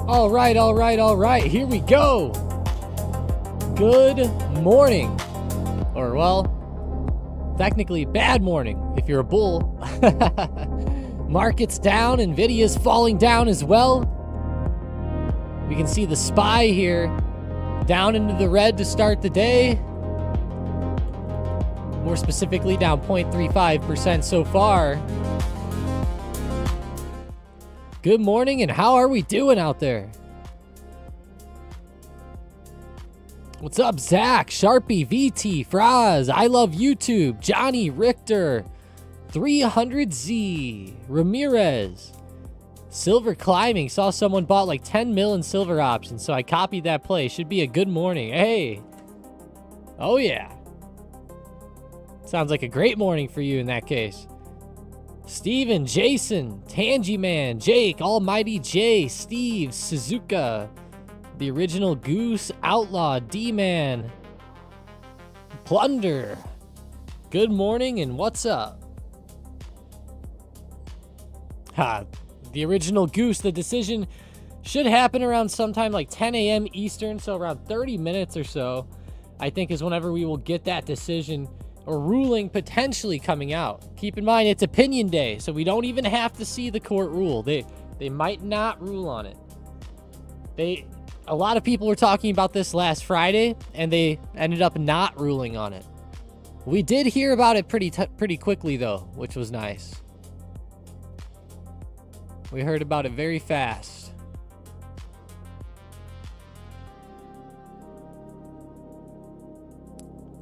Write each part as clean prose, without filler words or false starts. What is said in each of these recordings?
All right. Here we go. Good morning. Or, well, technically bad morning if you're a bull. Market's down. Nvidia's falling down as well. We can see the SPY here down into the red to start the day. More specifically, down 0.35% so far. Good morning, and how are we doing out there? What's up, Zach, Sharpie, VT, Fraz, I love YouTube, Johnny, Richter, 300Z, Ramirez, silver climbing. Saw someone bought like 10 mil in silver options, so I copied that play. Should be a good morning. Hey. Oh, yeah. Sounds like a great morning for you in that case. Steven, Jason, Tangy Man, Jake, Almighty J, Steve, Suzuka, the original Goose, Outlaw, D-Man, Plunder. Good morning and what's up? The original Goose, the decision should happen around sometime like 10 a.m. Eastern, so around 30 minutes or so, I think is whenever we will get that decision or ruling potentially coming out. Keep in mind, it's opinion day, so we don't even have to see the court rule. They might not rule on it. A lot of people were talking about this last Friday, and they ended up not ruling on it. We did hear about it pretty quickly, though, which was nice. We heard about it very fast.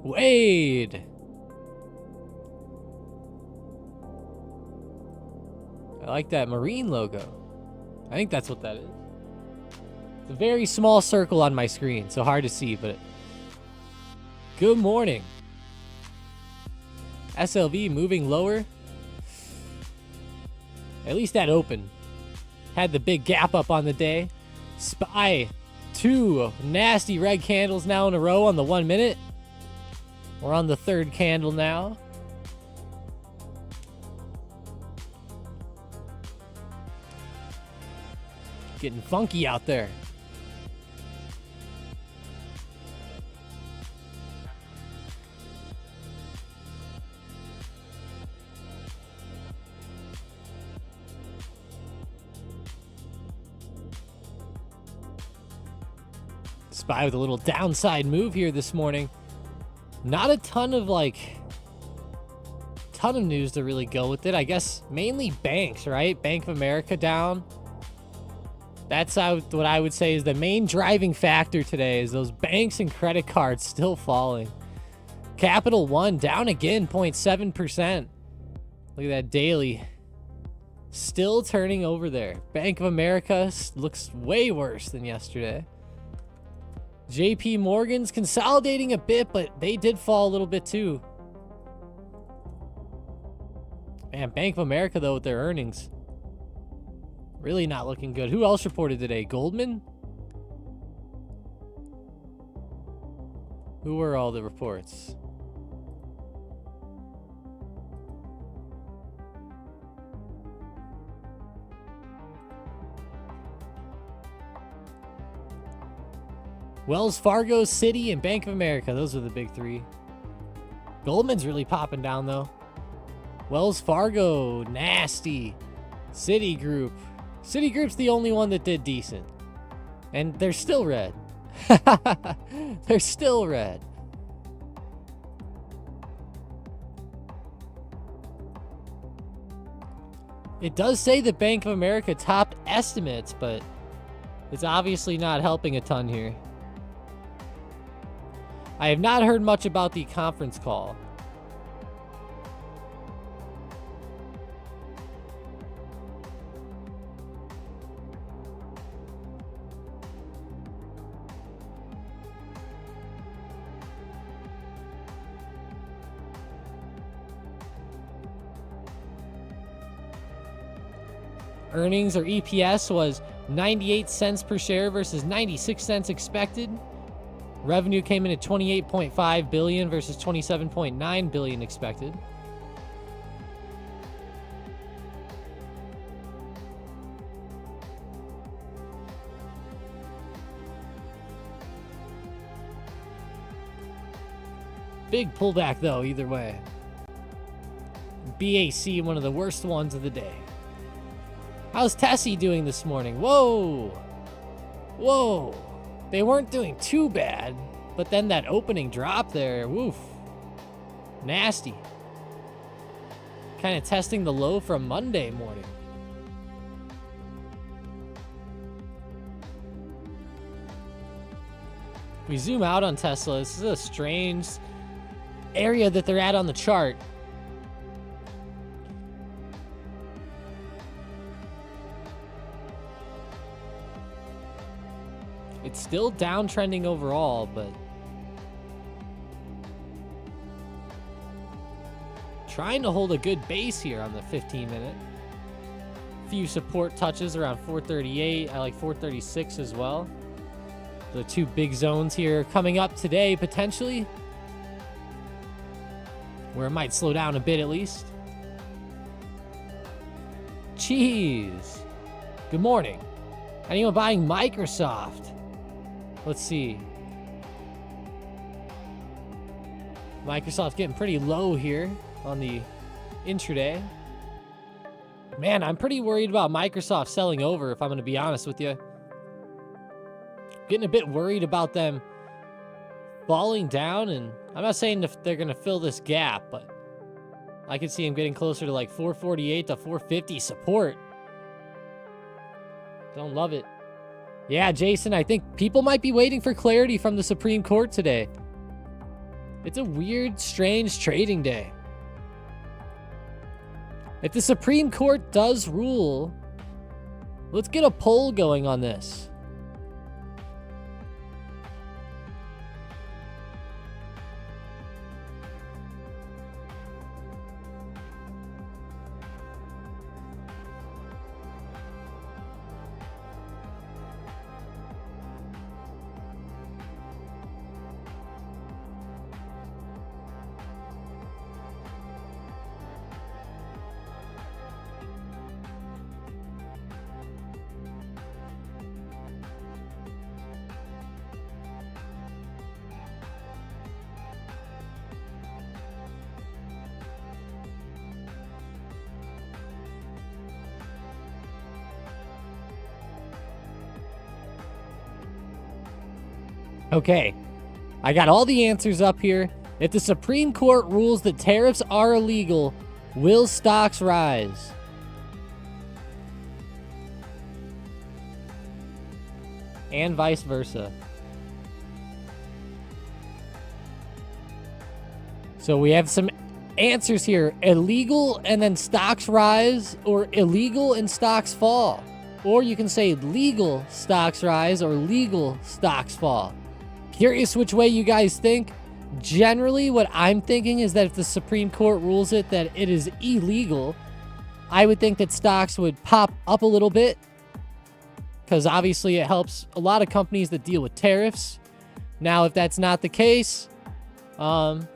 Wade. I like that marine logo. I think that's what that is. It's a very small circle on my screen, so hard to see, but good morning. SLV moving lower. At least that open. Had the big gap up on the day. SPY, 2 nasty red candles now in a row on the 1 minute. We're on the 3rd candle now. Getting funky out there. SPY with a little downside move here this morning. Not a ton of news to really go with it. I guess mainly banks, right? Bank of America down. That's what I would say is the main driving factor today is those banks and credit cards still falling. Capital One down again, 0.7%. Look at that daily. Still turning over there. Bank of America looks way worse than yesterday. JP Morgan's consolidating a bit, but they did fall a little bit too. Man, Bank of America, though, with their earnings. Really not looking good. Who else reported today? Goldman? Who were all the reports? Wells Fargo, Citi, and Bank of America. Those are the big 3. Goldman's really popping down, though. Wells Fargo, nasty. Citigroup. Citigroup's the only one that did decent. And they're still red. They're still red. It does say that Bank of America topped estimates, but it's obviously not helping a ton here. I have not heard much about the conference call. Earnings or EPS was 98 cents per share versus 96 cents expected. Revenue came in at 28.5 billion versus 27.9 billion expected. Big pullback, though, either way. BAC, one of the worst ones of the day. How's Tessie doing this morning? Whoa. Whoa. They weren't doing too bad, but then that opening drop there, woof. Nasty. Kind of testing the low from Monday morning. If we zoom out on Tesla, this is a strange area that they're at on the chart. It's still downtrending overall, but trying to hold a good base here on the 15-minute. Few support touches around 438. I like 436 as well. The two big zones here coming up today, potentially, where it might slow down a bit at least. Cheese. Good morning. Anyone buying Microsoft? Let's see. Microsoft getting pretty low here on the intraday. Man, I'm pretty worried about Microsoft selling over, if I'm going to be honest with you. Getting a bit worried about them falling down, and I'm not saying if they're going to fill this gap, but I could see them getting closer to like 448 to 450 support. Don't love it. Yeah, Jason, I think people might be waiting for clarity from the Supreme Court today. It's a weird, strange trading day. If the Supreme Court does rule, let's get a poll going on this. Okay, I got all the answers up here. If the Supreme Court rules that tariffs are illegal, will stocks rise? And vice versa. So we have some answers here. Illegal and then stocks rise, or illegal and stocks fall. Or you can say legal stocks rise or legal stocks fall. Curious which way you guys think. Generally, what I'm thinking is that if the Supreme Court rules it that it is illegal, I would think that stocks would pop up a little bit, because obviously it helps a lot of companies that deal with tariffs. Now, if that's not the case, I'll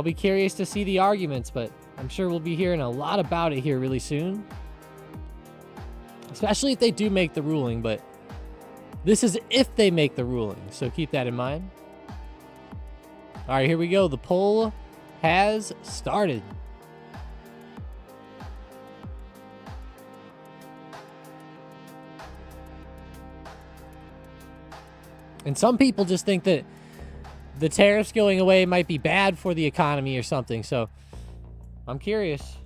be curious to see the arguments, but I'm sure we'll be hearing a lot about it here really soon, especially if they do make the ruling. But this is if they make the ruling, so keep that in mind. All right, here we go. The poll has started. And some people just think that the tariffs going away might be bad for the economy or something, so I'm curious.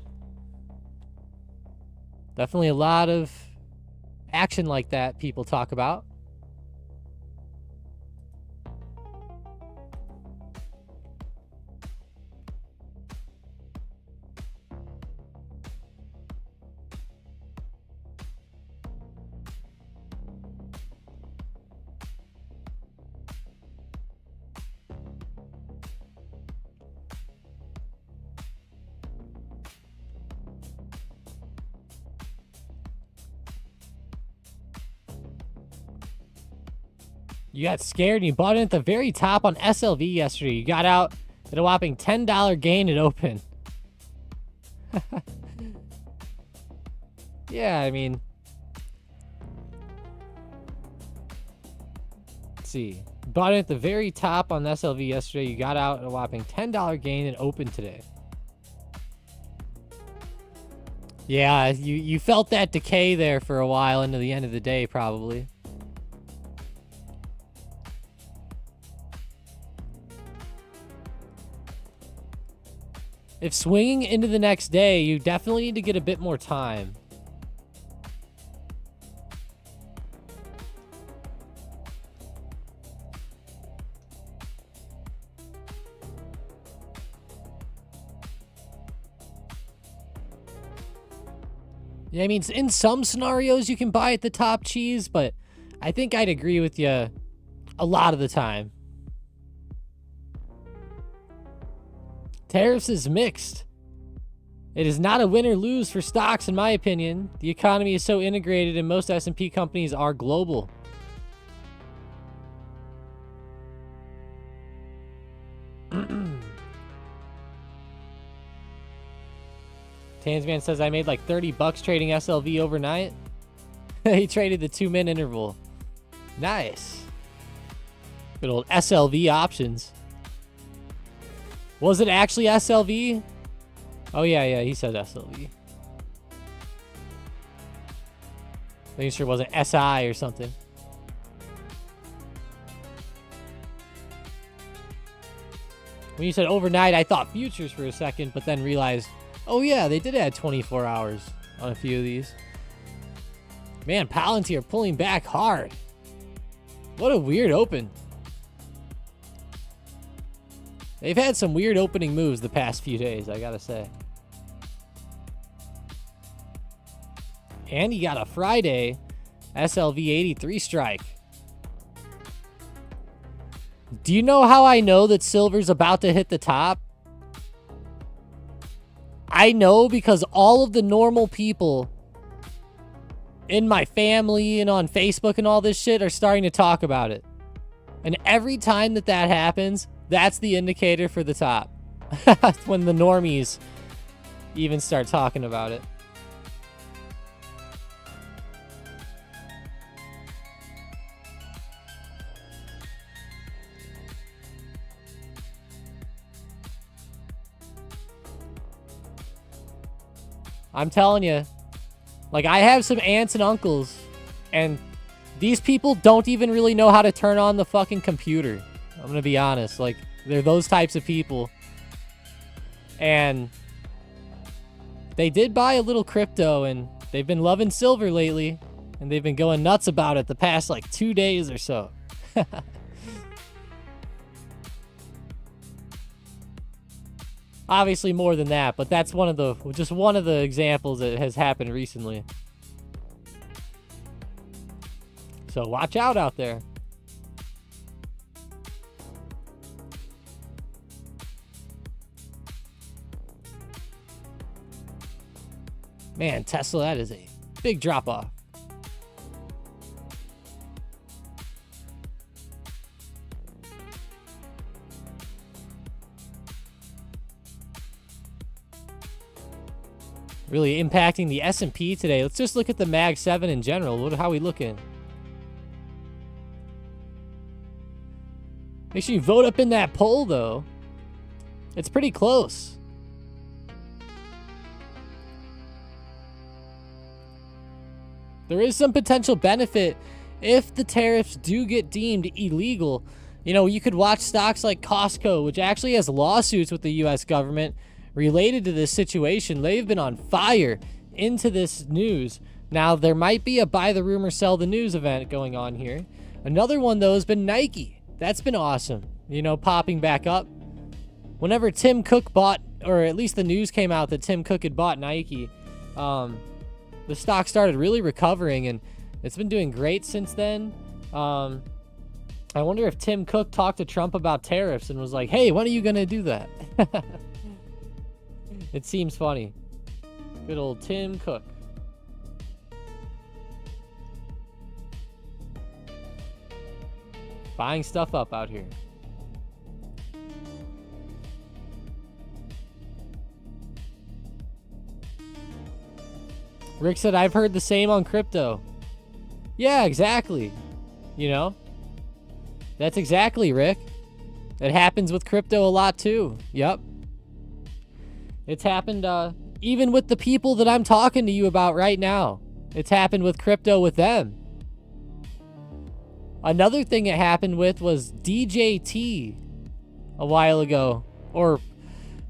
Definitely a lot of action like that people talk about. You got scared and you bought in at the very top on SLV yesterday. You got out at a whopping $10 gain at open. Yeah, I mean, see. Bought it at the very top on SLV yesterday. You got out at a whopping $10 gain and opened today. Yeah, you felt that decay there for a while into the end of the day, probably. If swinging into the next day, you definitely need to get a bit more time. Yeah, I mean, in some scenarios you can buy at the top cheese, but I think I'd agree with you a lot of the time. Tariffs is mixed. It is not a win or lose for stocks, in my opinion. The economy is so integrated and most S&P companies are global. Tansman says, I made like $30 trading SLV overnight. He traded the 2-minute interval. Nice. Good old SLV options. Was it actually SLV? Oh, yeah, he said SLV. Making sure it wasn't SI or something. When you said overnight, I thought futures for a second, but then realized, oh, yeah, they did add 24 hours on a few of these. Man, Palantir pulling back hard. What a weird open. They've had some weird opening moves the past few days, I gotta say. And you got a Friday SLV 83 strike. Do you know how I know that silver's about to hit the top? I know because all of the normal people in my family and on Facebook and all this shit are starting to talk about it. And every time that happens, that's the indicator for the top. When the normies even start talking about it. I'm telling you, like, I have some aunts and uncles, and these people don't even really know how to turn on the fucking computer. I'm gonna be honest. Like, they're those types of people. And they did buy a little crypto, and they've been loving silver lately, and they've been going nuts about it the past, like, 2 days or so. Obviously more than that, but that's just one of the examples that has happened recently. So watch out there. Man, Tesla, that is a big drop off. Really impacting the S&P today. Let's just look at the Mag 7 in general. How are we looking? Make sure you vote up in that poll, though. It's pretty close. There is some potential benefit if the tariffs do get deemed illegal. You know, you could watch stocks like Costco, which actually has lawsuits with the U.S. government related to this situation. They've been on fire into this news. Now, there might be a buy the rumor, sell the news event going on here. Another one, though, has been Nike. That's been awesome. You know, popping back up. Whenever Tim Cook bought, or at least the news came out that Tim Cook had bought Nike, the stock started really recovering, and it's been doing great since then. I wonder if Tim Cook talked to Trump about tariffs and was like, hey, when are you going to do that? It seems funny. Good old Tim Cook. Buying stuff up out here. Rick said, I've heard the same on crypto. Yeah, exactly. You know? That's exactly, Rick. It happens with crypto a lot too. Yep. It's happened even with the people that I'm talking to you about right now. It's happened with crypto with them. Another thing it happened with was DJT a while ago, or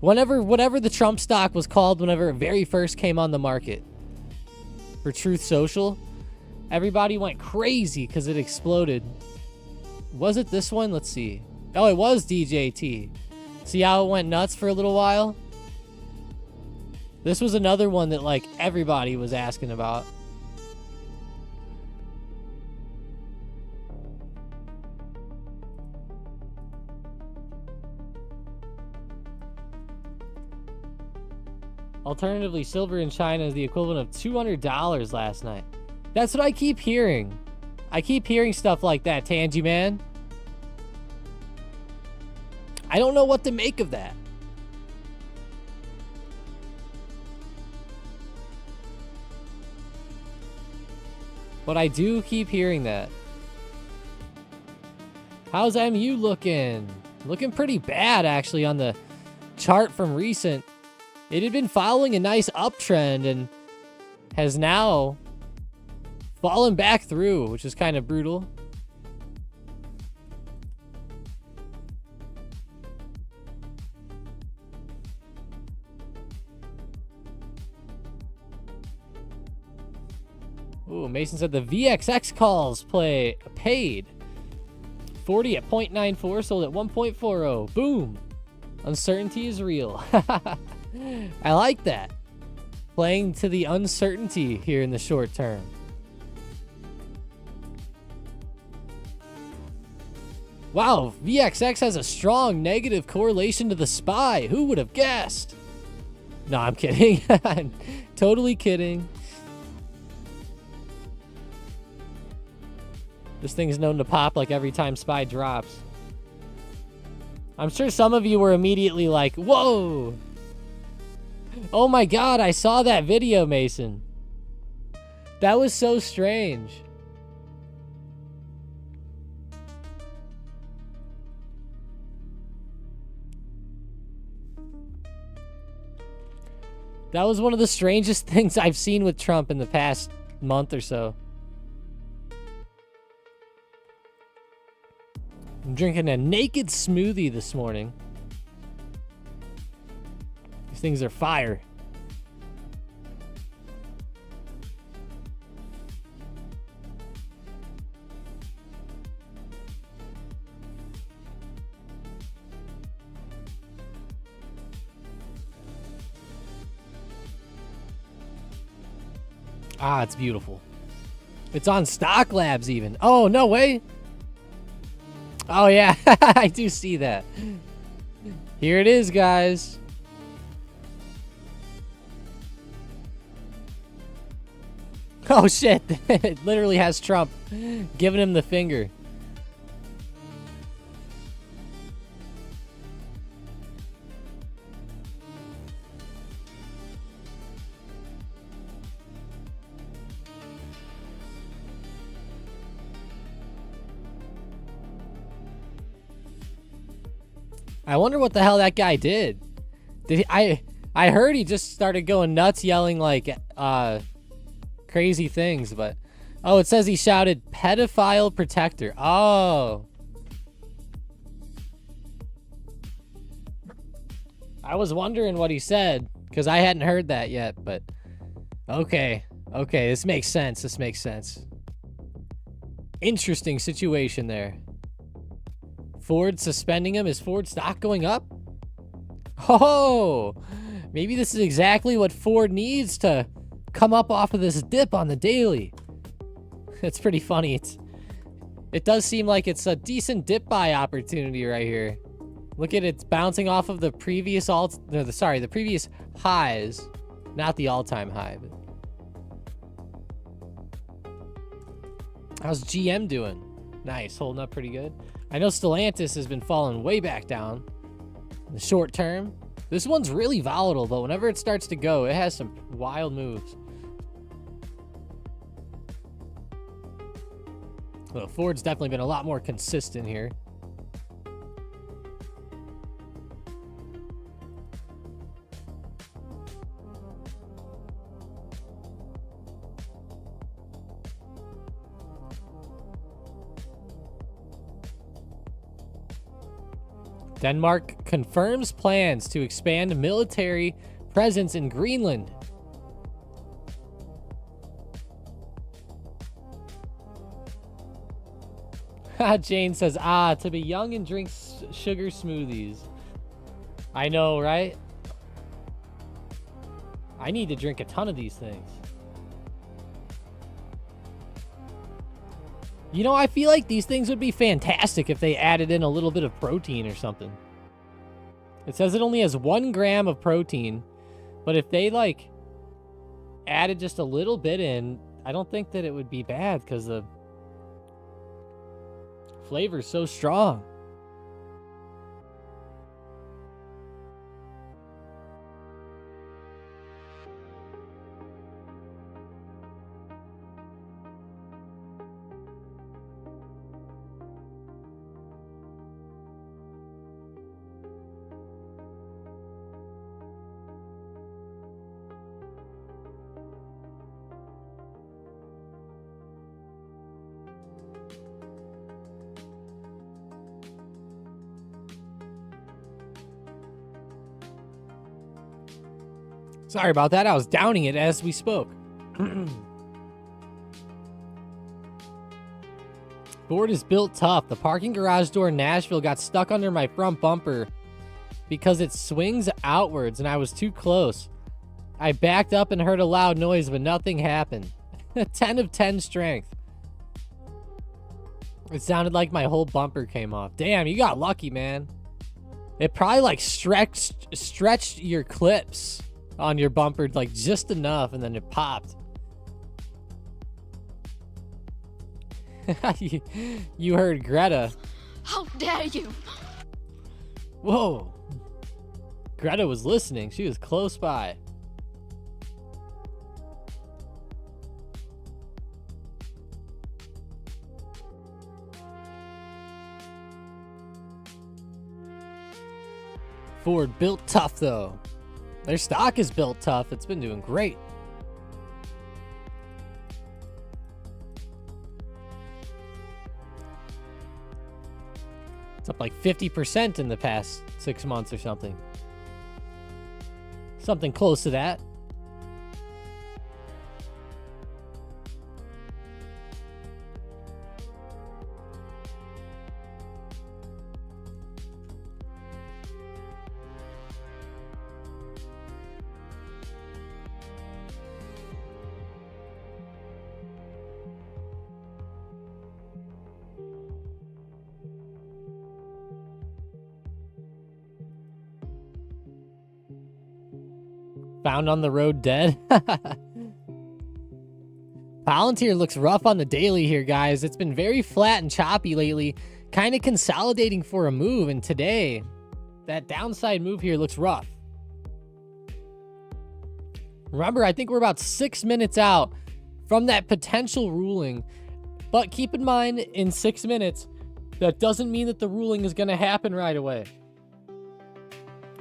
whatever the Trump stock was called whenever it very first came on the market for Truth Social. Everybody went crazy because it exploded. Was it this one? Let's see. Oh, it was DJT. See how it went nuts for a little while? This was another one that like everybody was asking about. Alternatively, silver in China is the equivalent of $200 last night. That's what I keep hearing. I keep hearing stuff like that, Tangy Man. I don't know what to make of that. But I do keep hearing that. How's MU looking? Looking pretty bad, actually, on the chart from recent. It had been following a nice uptrend and has now fallen back through, which is kind of brutal. Ooh, Mason said the VXX calls paid. 40 at 0.94, sold at 1.40. Boom. Uncertainty is real. I like that. Playing to the uncertainty here in the short term. Wow, VXX has a strong negative correlation to the SPY. Who would have guessed? No, I'm kidding. I'm totally kidding. This thing's known to pop like every time SPY drops. I'm sure some of you were immediately like, whoa! Oh my god, I saw that video, Mason. That was so strange. That was one of the strangest things I've seen with Trump in the past month or so. I'm drinking a naked smoothie this morning. These things are fire. Ah, it's beautiful. It's on Stock Labs even. Oh, no way. Oh, yeah. I do see that. Here it is, guys. Oh, shit. It literally has Trump giving him the finger. I wonder what the hell that guy did. I heard he just started going nuts, yelling like crazy things, but oh, it says he shouted pedophile protector. Oh. I was wondering what he said because I hadn't heard that yet, but okay. Okay, this makes sense. This makes sense. Interesting situation there. Ford suspending him. Is Ford stock going up? Oh, maybe this is exactly what Ford needs to come up off of this dip on the daily. It's pretty funny. It does seem like it's a decent dip buy opportunity right here. Look at it bouncing off of the previous the previous highs, not the all-time high. But how's GM doing? Nice, holding up pretty good. I know Stellantis has been falling way back down in the short term. This one's really volatile, though. Whenever it starts to go, it has some wild moves. Well, Ford's definitely been a lot more consistent here. Denmark confirms plans to expand military presence in Greenland. Jane says, to be young and drink sugar smoothies. I know, right? I need to drink a ton of these things. You know, I feel like these things would be fantastic if they added in a little bit of protein or something. It says it only has 1 gram of protein, but if they, like, added just a little bit in, I don't think that it would be bad because the flavor's so strong. Sorry about that. I was downing it as we spoke. Ford is built tough. The parking garage door in Nashville got stuck under my front bumper because it swings outwards and I was too close. I backed up and heard a loud noise, but nothing happened. 10 of 10 strength. It sounded like my whole bumper came off. Damn, you got lucky, man. It probably like stretched your clips on your bumper like just enough and then it popped. You heard Greta. How dare you? Whoa. Greta was listening. She was close by. Ford built tough though. Their stock is built tough. It's been doing great. It's up like 50% in the past 6 months or something. Something close to that. Found on the road dead. Palantir looks rough on the daily here, guys. It's been very flat and choppy lately, kind of consolidating for a move. And today, that downside move here looks rough. Remember, I think we're about 6 minutes out from that potential ruling. But keep in mind, in 6 minutes, that doesn't mean that the ruling is going to happen right away.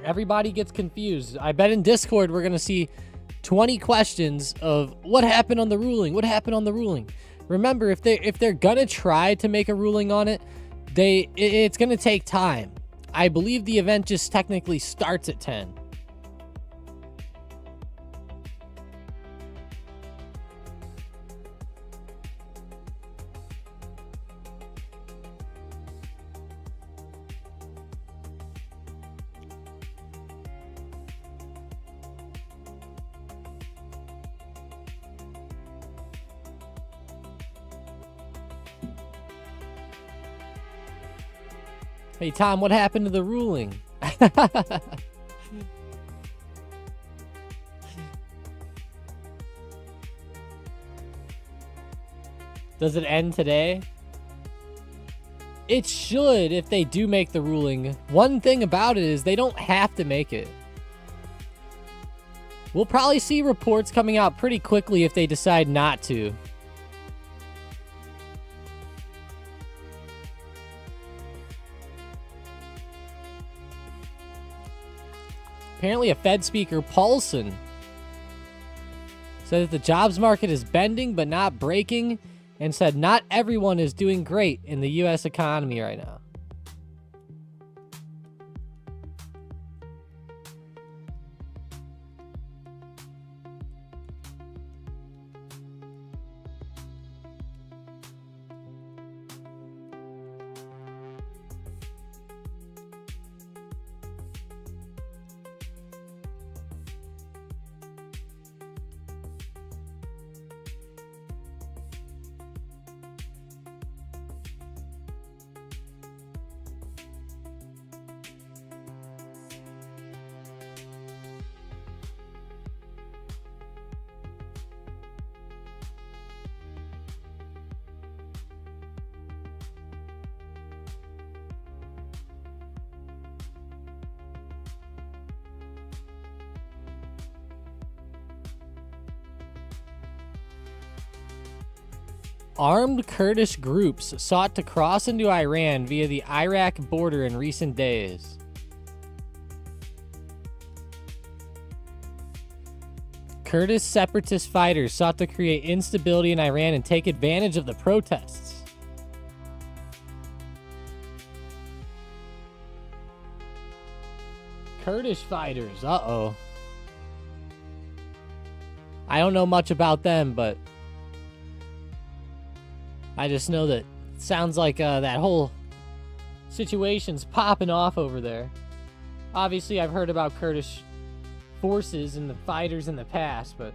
Everybody gets confused. I bet in Discord we're going to see 20 questions of what happened on the ruling? What happened on the ruling? Remember, if they're going to try to make a ruling on it, it's going to take time. I believe the event just technically starts at 10. Hey, Tom, what happened to the ruling? Does it end today? It should if they do make the ruling. One thing about it is they don't have to make it. We'll probably see reports coming out pretty quickly if they decide not to. Apparently a Fed speaker, Paulson, said that the jobs market is bending but not breaking, and said not everyone is doing great in the U.S. economy right now. Armed Kurdish groups sought to cross into Iran via the Iraq border in recent days. Kurdish separatist fighters sought to create instability in Iran and take advantage of the protests. Kurdish fighters, uh-oh. I don't know much about them, but I just know that it sounds like that whole situation's popping off over there. Obviously, I've heard about Kurdish forces and the fighters in the past, but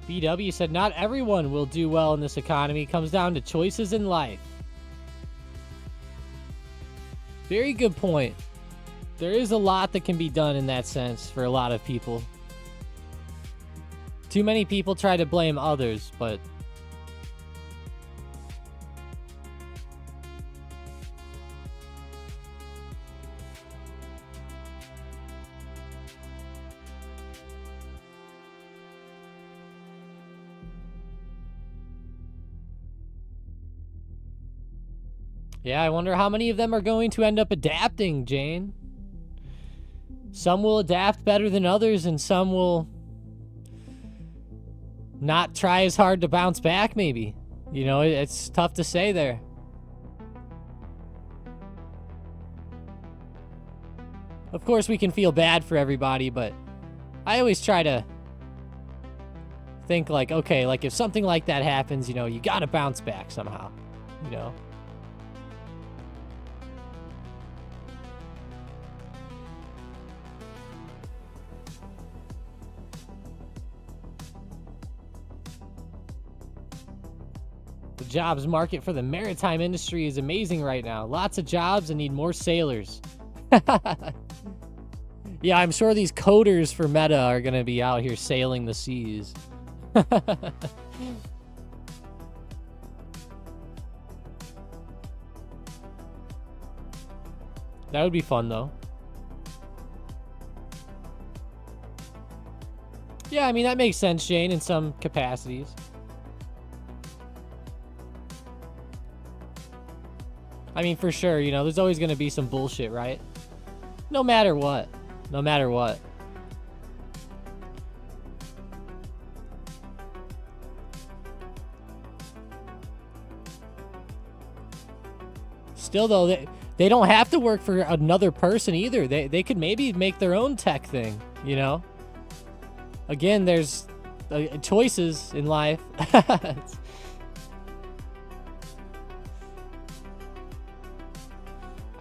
BW said not everyone will do well in this economy. It comes down to choices in life. Very good point. There is a lot that can be done in that sense for a lot of people. Too many people try to blame others, but yeah, I wonder how many of them are going to end up adapting, Jane. Some will adapt better than others, and some will not try as hard to bounce back, maybe. You know, it's tough to say there. Of course, we can feel bad for everybody, but I always try to think like, okay, like if something like that happens, you know, you gotta bounce back somehow, you know? The jobs market for the maritime industry is amazing right now. Lots of jobs and need more sailors. Yeah, I'm sure these coders for Meta are going to be out here sailing the seas. That would be fun, though. Yeah, I mean, that makes sense, Shane, in some capacities. I mean, for sure, you know, there's always going to be some bullshit, right? No matter what. No matter what. Still, though, they don't have to work for another person either. They could maybe make their own tech thing, you know? Again, there's choices in life.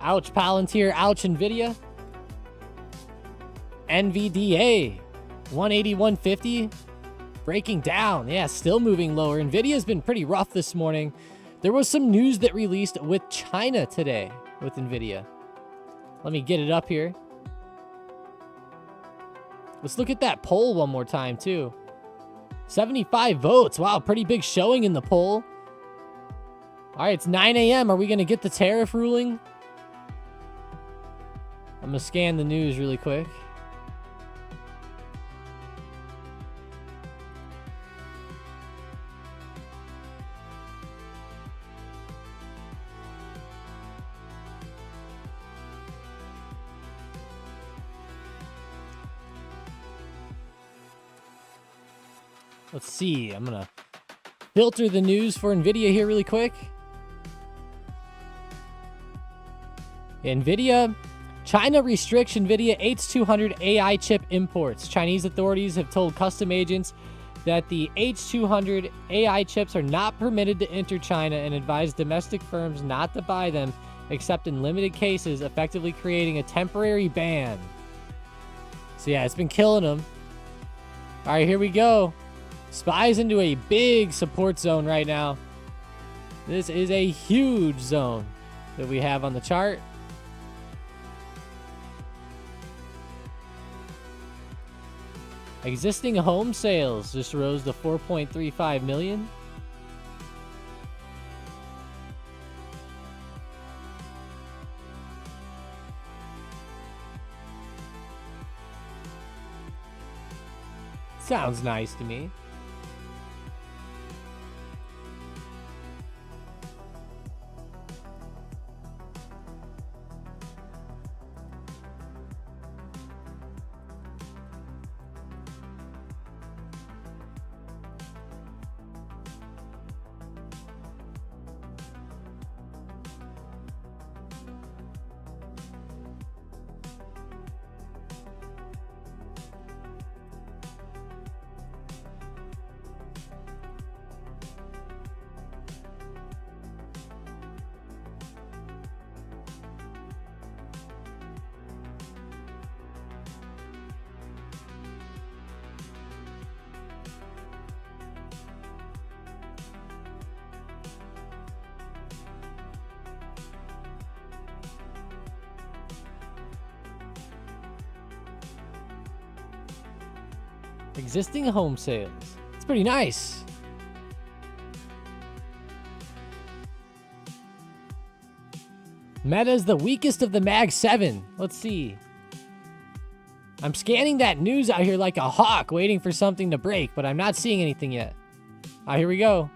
Ouch, Palantir. Ouch, NVIDIA. NVDA. 180, 150. Breaking down. Yeah, still moving lower. NVIDIA's been pretty rough this morning. There was some news that released with China today with NVIDIA. Let me get it up here. Let's look at that poll one more time, too. 75 votes. Wow, pretty big showing in the poll. All right, it's 9 a.m. Are we going to get the tariff ruling? I'm going to scan the news really quick. Let's see. I'm going to filter the news for NVIDIA here really quick. NVIDIA... China restricts NVIDIA H200 AI chip imports. Chinese authorities have told custom agents that the H200 AI chips are not permitted to enter China and advise domestic firms not to buy them except in limited cases, effectively creating a temporary ban. So yeah, it's been killing them. All right, here we go. SPY's into a big support zone right now. This is a huge zone that we have on the chart. Existing home sales just rose to 4.35 million. Sounds nice to me. Existing home sales. It's pretty nice. Meta is the weakest of the Mag 7. Let's see. I'm scanning that news out here like a hawk, waiting for something to break, but I'm not seeing anything yet. Ah, here we go.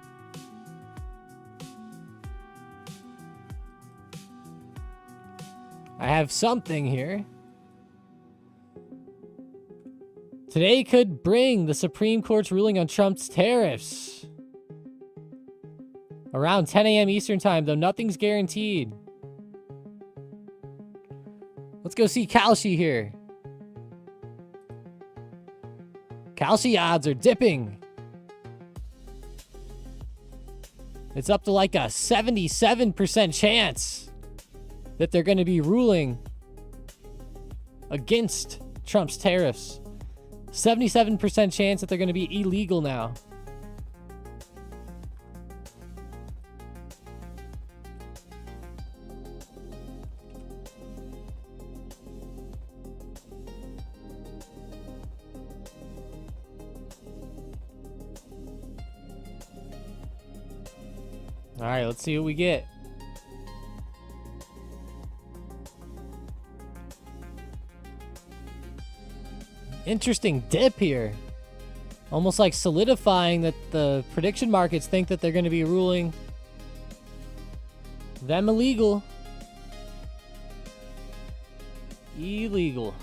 I have something here. Today could bring the Supreme Court's ruling on Trump's tariffs. Around 10 a.m. Eastern time, though nothing's guaranteed. Let's go see Kalshi here. Kalshi odds are dipping. It's up to like a 77% chance that they're going to be ruling against Trump's tariffs. 77% chance that they're going to be illegal now. All right, let's see what we get. Interesting dip here. Almost like solidifying that the prediction markets think that they're going to be ruling them illegal. Illegal.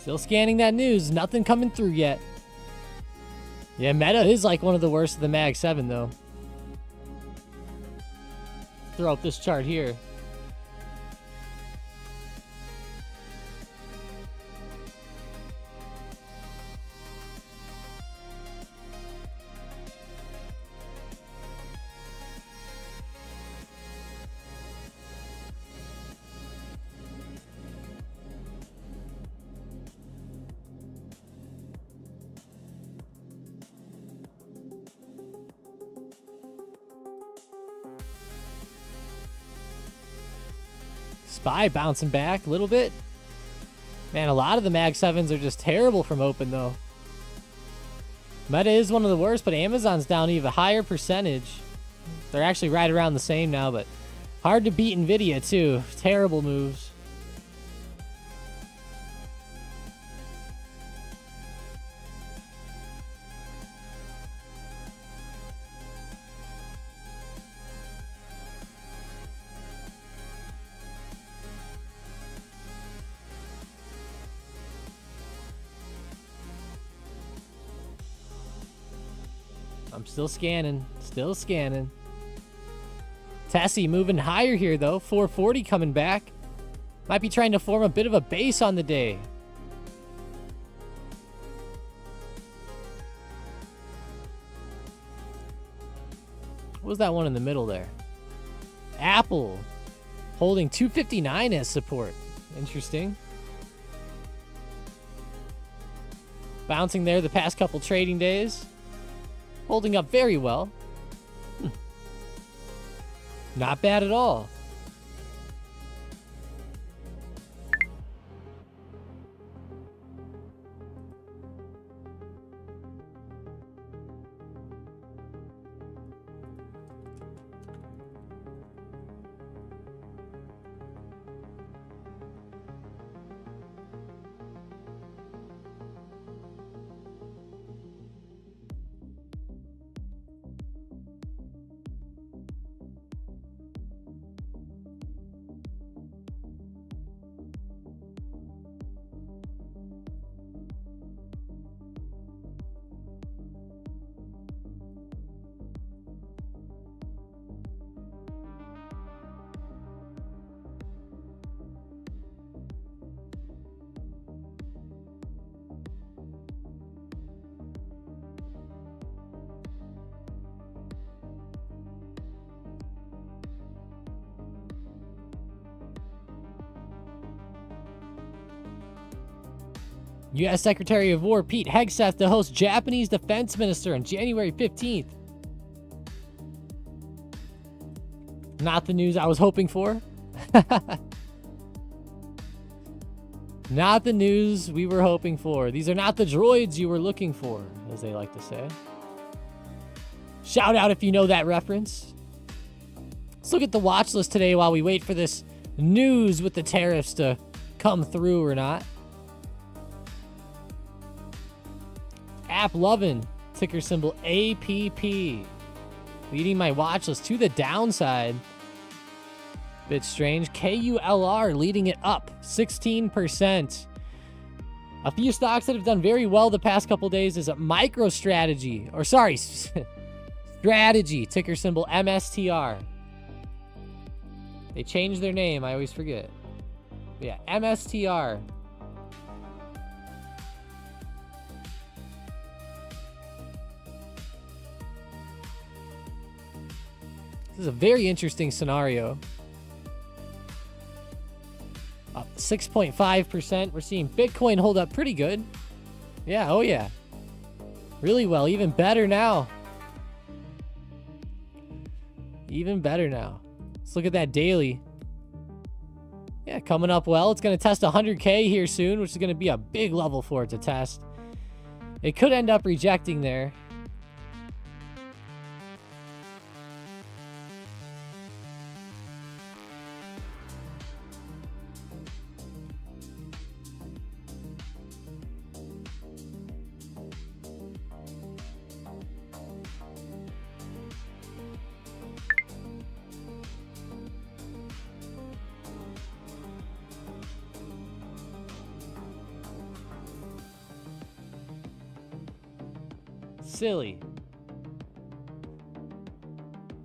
Still scanning that news. Nothing coming through yet. Yeah, Meta is like one of the worst of the Mag 7, though. Throw up this chart here. SPY bouncing back a little bit. Man, a lot of the Mag 7s are just terrible from open, though. Meta is one of the worst, but Amazon's down even higher percentage. They're actually right around the same now, but hard to beat Nvidia, too. Terrible moves. I'm still scanning. Still scanning. Tessie moving higher here, though. 440 coming back. Might be trying to form a bit of a base on the day. What was that one in the middle there? Apple. Holding 259 as support. Interesting. Bouncing there the past couple trading days. Holding up very well. Not bad at all. U.S. Secretary of War Pete Hegseth to host Japanese Defense Minister on January 15th. Not the news I was hoping for. Not the news we were hoping for. These are not the droids you were looking for, as they like to say. Shout out if you know that reference. Let's look at the watch list today while we wait for this news with the tariffs to come through or not. App loving, ticker symbol APP. Leading my watch list to the downside. Bit strange. KULR leading it up 16%. A few stocks that have done very well the past couple days is a MicroStrategy. Or sorry, Strategy, ticker symbol MSTR. They changed their name, I always forget. Yeah, MSTR. This is a very interesting scenario. Up 6.5%. We're seeing Bitcoin hold up pretty good. Yeah, oh yeah. Really well. Even better now. Even better now. Let's look at that daily. Yeah, coming up well. It's going to test 100K here soon, which is going to be a big level for it to test. It could end up rejecting there. Silly.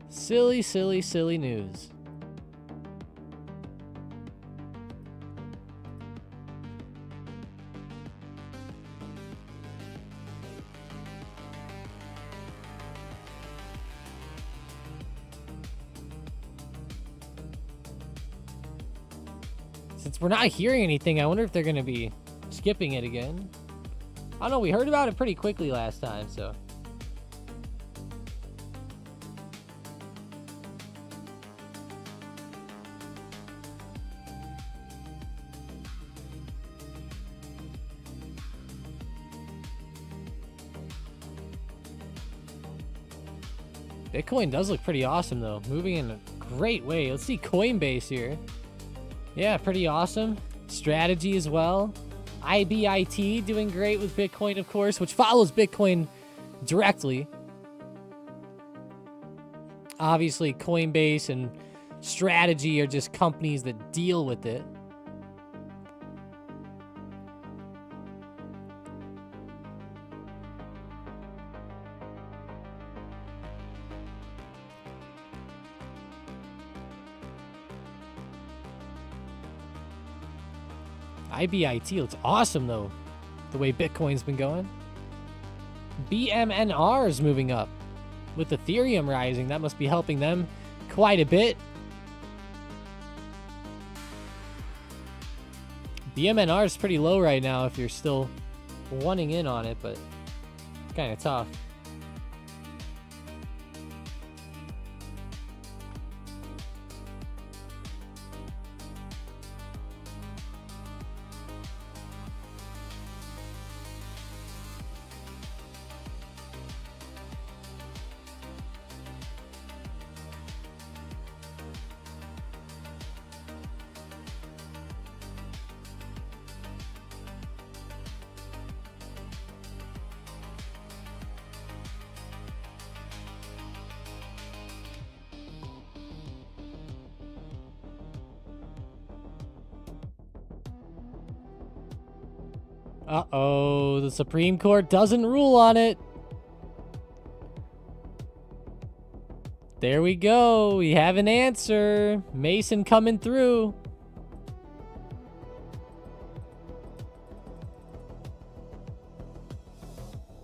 Silly, silly, silly news. Since we're not hearing anything, I wonder if they're going to be skipping it again. I don't know, we heard about it pretty quickly last time, so. Bitcoin does look pretty awesome, though. Moving in a great way. Let's see Coinbase here. Yeah, pretty awesome. Strategy as well. IBIT doing great with Bitcoin, of course, which follows Bitcoin directly. Obviously, Coinbase and Strategy are just companies that deal with it. IBIT looks awesome, though, the way Bitcoin's been going. BMNR is moving up. With Ethereum rising, that must be helping them quite a bit. The MNR is pretty low right now if you're still wanting in on it, but it's kind of tough. Uh-oh, the Supreme Court doesn't rule on it. There we go. We have an answer. Mason coming through.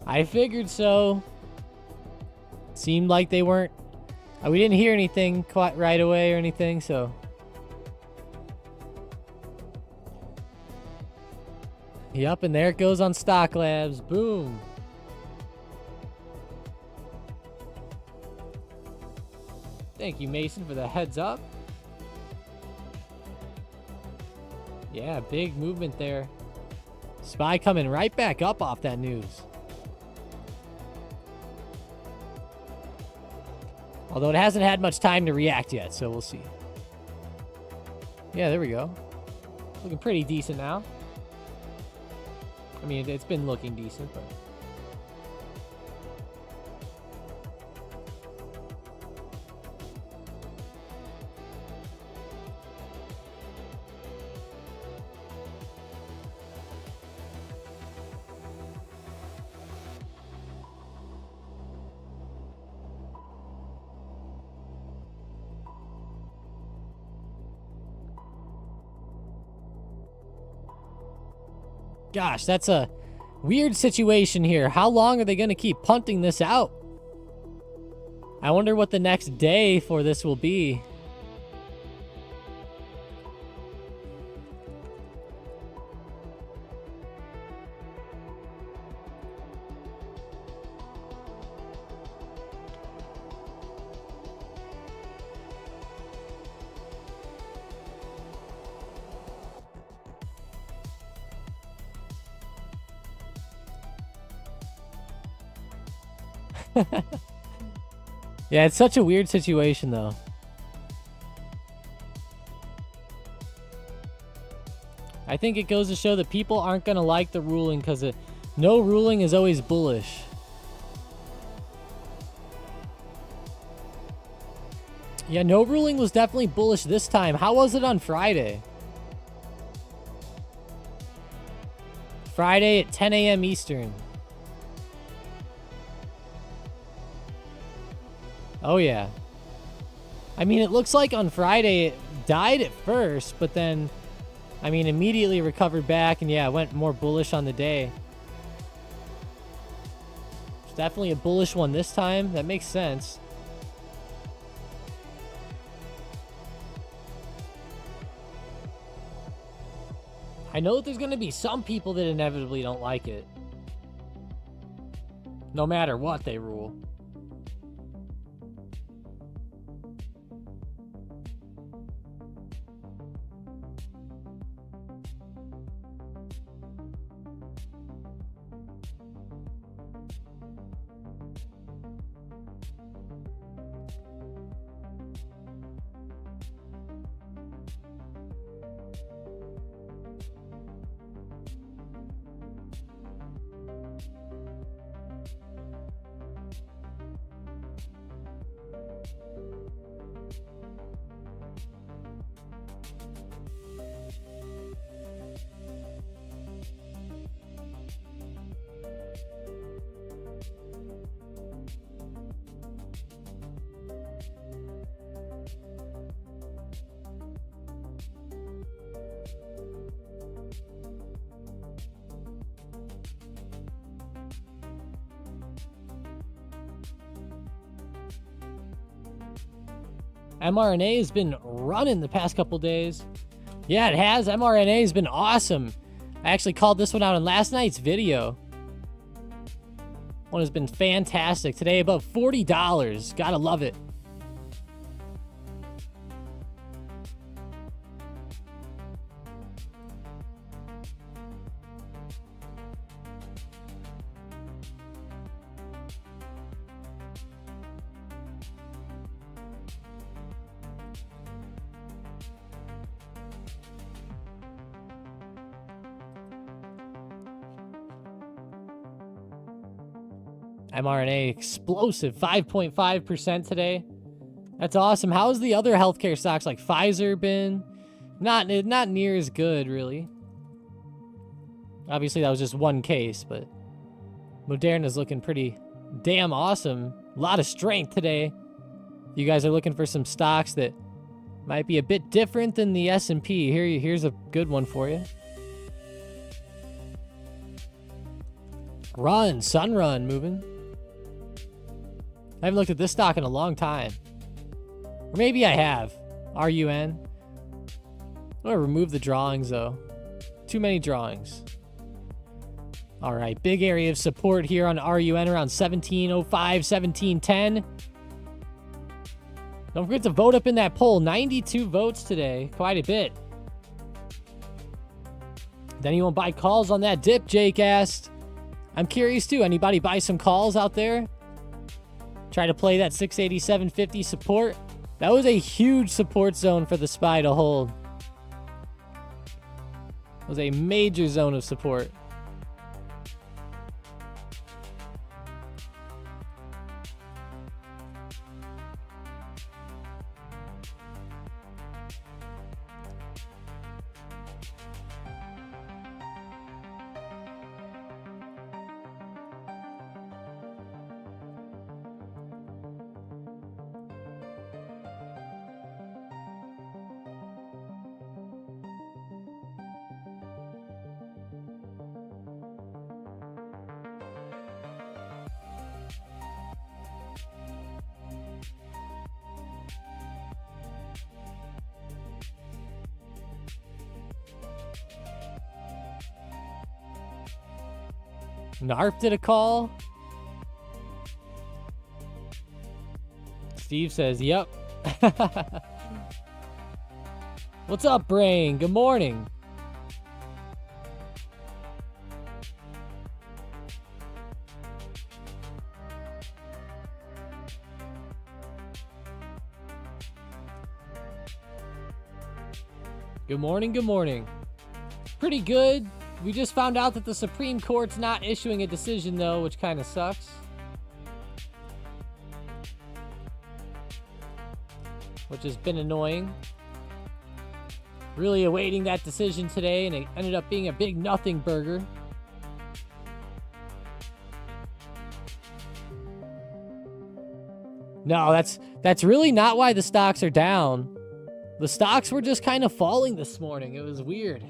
I figured so. Seemed like they weren't... we didn't hear anything quite right away or anything, so... Yep, and there it goes on Stock Labs. Boom. Thank you, Mason, for the heads up. Yeah, big movement there. SPY coming right back up off that news. Although it hasn't had much time to react yet, so we'll see. Yeah, there we go. Looking pretty decent now. I mean, it's been looking decent, but... Gosh, that's a weird situation here. How long are they going to keep punting this out? I wonder what the next day for this will be. Yeah, it's such a weird situation, though. I think it goes to show that people aren't going to like the ruling because no ruling is always bullish. Yeah, no ruling was definitely bullish this time. How was it on Friday? Friday at 10 a.m. Eastern. Oh, yeah. I mean, it looks like on Friday it died at first, but then, I mean, immediately recovered back, and yeah, it went more bullish on the day. It's definitely a bullish one this time. That makes sense. I know that there's going to be some people that inevitably don't like it. No matter what they rule. mRNA has been running the past couple days. Yeah, it has. mRNA has been awesome. I actually called this one out in last night's video. One has been fantastic. Today above $40. Gotta love it. mRNA explosive, 5.5% today. That's awesome. How's the other healthcare stocks like Pfizer been? Not near as good, really. Obviously, that was just one case, but Moderna's looking pretty damn awesome. A lot of strength today. If you guys are looking for some stocks that might be a bit different than the S&P, here's a good one for you. Sunrun moving. I haven't looked at this stock in a long time. Or maybe I have. RUN. I'm going to remove the drawings, though. Too many drawings. All right, big area of support here on RUN around 1705, 1710. Don't forget to vote up in that poll. 92 votes today. Quite a bit. Did anyone buy calls on that dip, Jake asked. I'm curious, too. Anybody buy some calls out there? Try to play that 687.50 support. That was a huge support zone for the SPY to hold. It was a major zone of support. Narp did a call. Steve says, yep. What's up, Brain? Good morning. Good morning, good morning. Pretty good. We just found out that the Supreme Court's not issuing a decision, though, which kind of sucks. Which has been annoying. Really awaiting that decision today, and it ended up being a big nothing burger. No, that's really not why the stocks are down. The stocks were just kind of falling this morning. It was weird.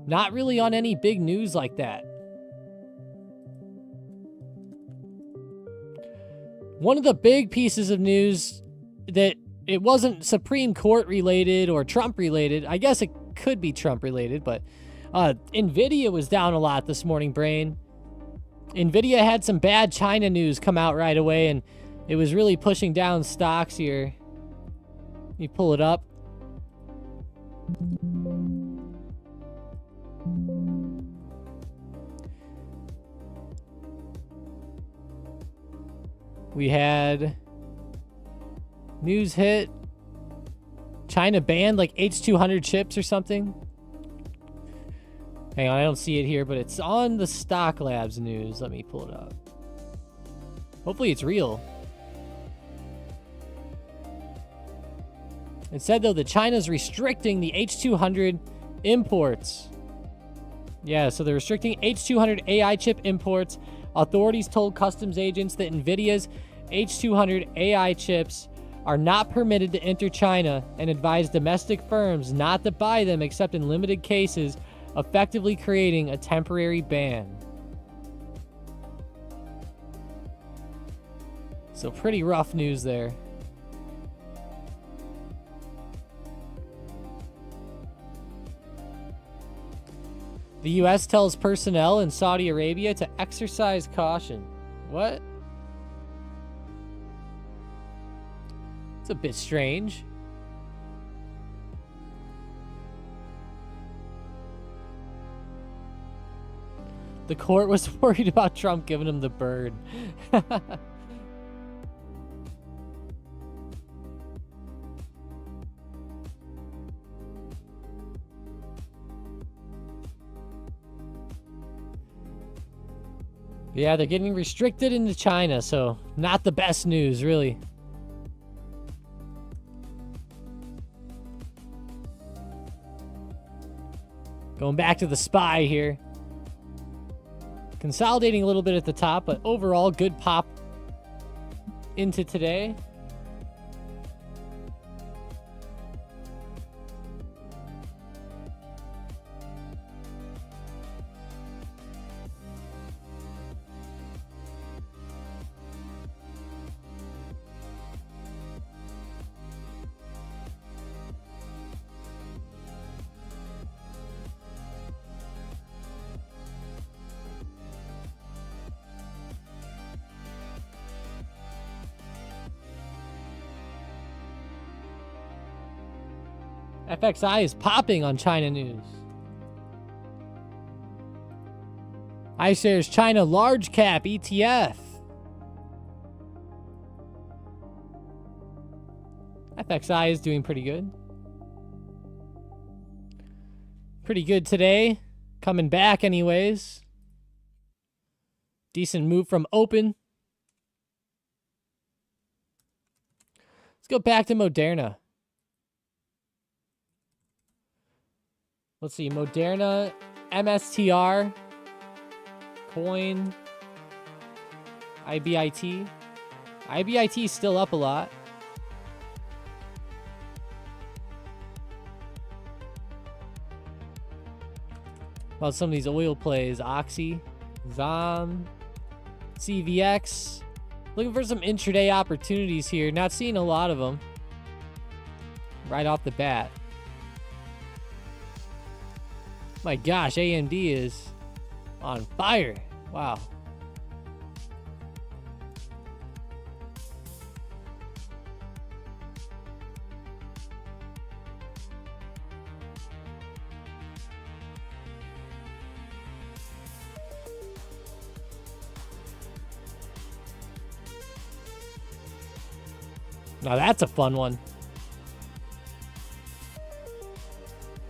Not really on any big news like that. One of the big pieces of news that it wasn't Supreme Court related or Trump related. I guess it could be Trump related, but Nvidia was down a lot this morning, Brain. Nvidia had some bad China news come out right away, and it was really pushing down stocks here. Let me pull it up. We had news hit. China banned like H200 chips or something. Hang on, I don't see it here, but it's on the Stock Labs news. Let me pull it up. Hopefully it's real. It said, though, that China's restricting the H200 imports. Yeah, so they're restricting H200 AI chip imports. Authorities told customs agents that NVIDIA's H200 AI chips are not permitted to enter China and advised domestic firms not to buy them except in limited cases, effectively creating a temporary ban. So pretty rough news there. The U.S. tells personnel in Saudi Arabia to exercise caution. What? It's a bit strange. The court was worried about Trump giving him the bird. Yeah, they're getting restricted into China, so not the best news, really. Going back to the SPY here. Consolidating a little bit at the top, but overall good pop into today. FXI is popping on China news. iShares China Large Cap ETF. FXI is doing pretty good. Pretty good today. Coming back anyways. Decent move from open. Let's go back to Moderna. Let's see, Moderna, MSTR, Coin, IBIT. IBIT is still up a lot. About some of these oil plays, Oxy, ZOM, CVX. Looking for some intraday opportunities here. Not seeing a lot of them right off the bat. My gosh, AMD is on fire. Wow. Now that's a fun one.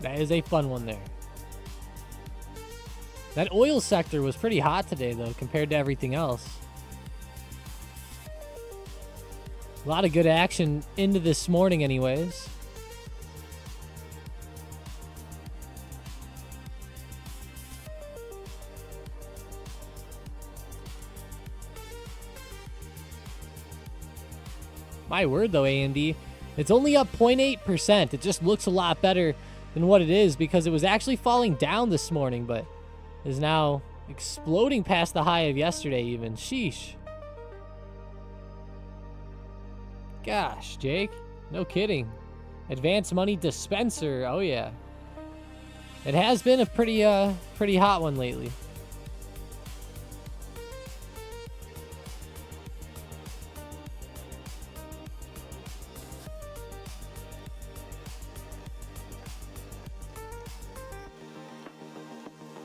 That is a fun one there. That oil sector was pretty hot today, though, compared to everything else. A lot of good action into this morning anyways. My word, though, AMD, it's only up 0.8%. It just looks a lot better than what it is because it was actually falling down this morning, but is now exploding past the high of yesterday even. Sheesh. Gosh, Jake. No kidding. Advanced money dispenser. Oh, yeah. It has been a pretty hot one lately.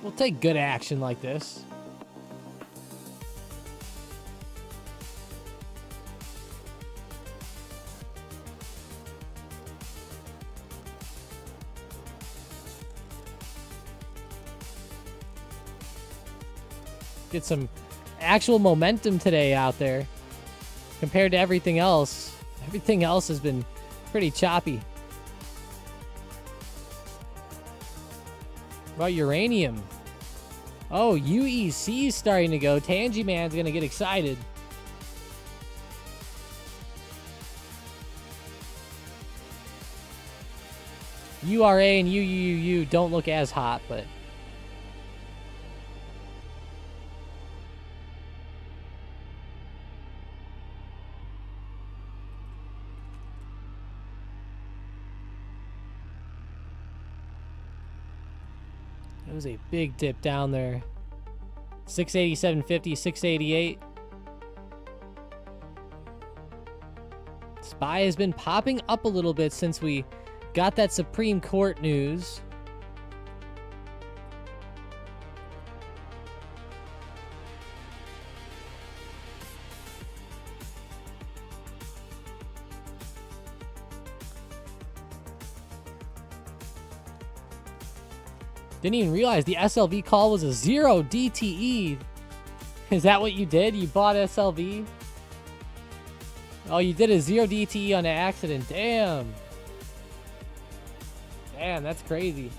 We'll take good action like this. Get some actual momentum today out there compared to everything else. Everything else has been pretty choppy. What about uranium? Oh, UEC is starting to go. Tangy Man's going to get excited. URA and UUU don't look as hot, but It was a big dip down there. 687.50, 688. SPY has been popping up a little bit since we got that Supreme Court news. Didn't even realize the SLV call was a 0 DTE. Is that what you did? You bought SLV? Oh, you did a 0 DTE on accident. Damn. Damn, that's crazy.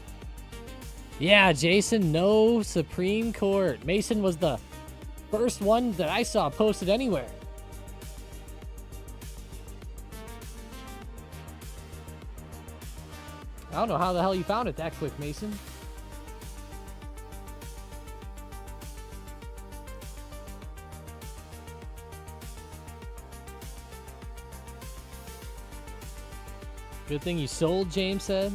Yeah, Jason, no Supreme Court. Mason was the first one that I saw posted anywhere. I don't know how the hell you found it that quick, Mason. Good thing you sold, James said.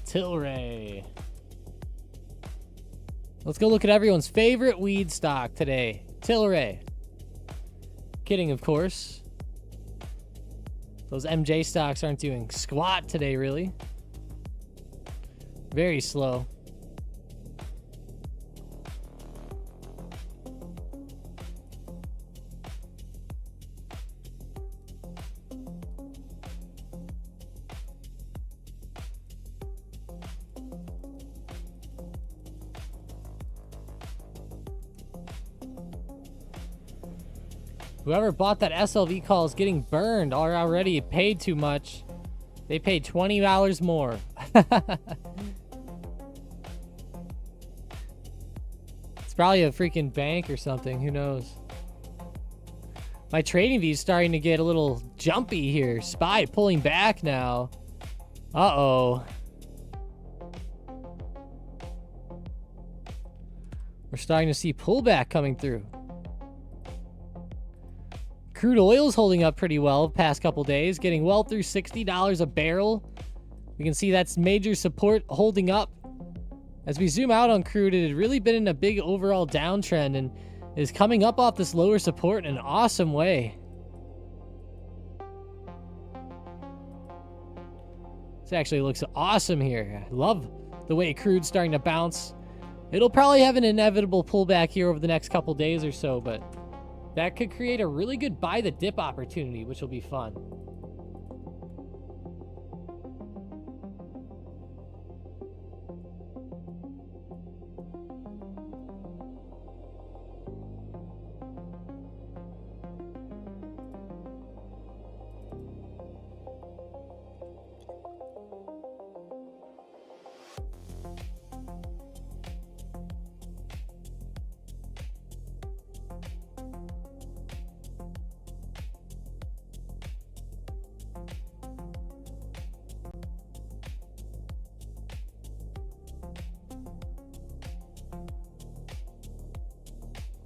Tilray. Let's go look at everyone's favorite weed stock today. Tilray. Kidding, of course. Those MJ stocks aren't doing squat today, really. Very slow. Whoever bought that SLV call is getting burned or already paid too much. They paid $20 more. It's probably a freaking bank or something. Who knows? My trading view is starting to get a little jumpy here. SPY pulling back now. Uh-oh. We're starting to see pullback coming through. Crude oil is holding up pretty well the past couple days, getting well through $60 a barrel. We can see that's major support holding up. As we zoom out on crude, it had really been in a big overall downtrend and is coming up off this lower support in an awesome way. This actually looks awesome here. I love the way crude's starting to bounce. It'll probably have an inevitable pullback here over the next couple days or so, but that could create a really good buy the dip opportunity, which will be fun.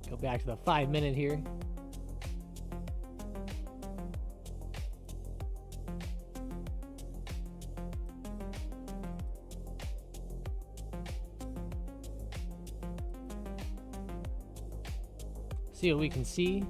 Go back to the 5-minute here. See what we can see.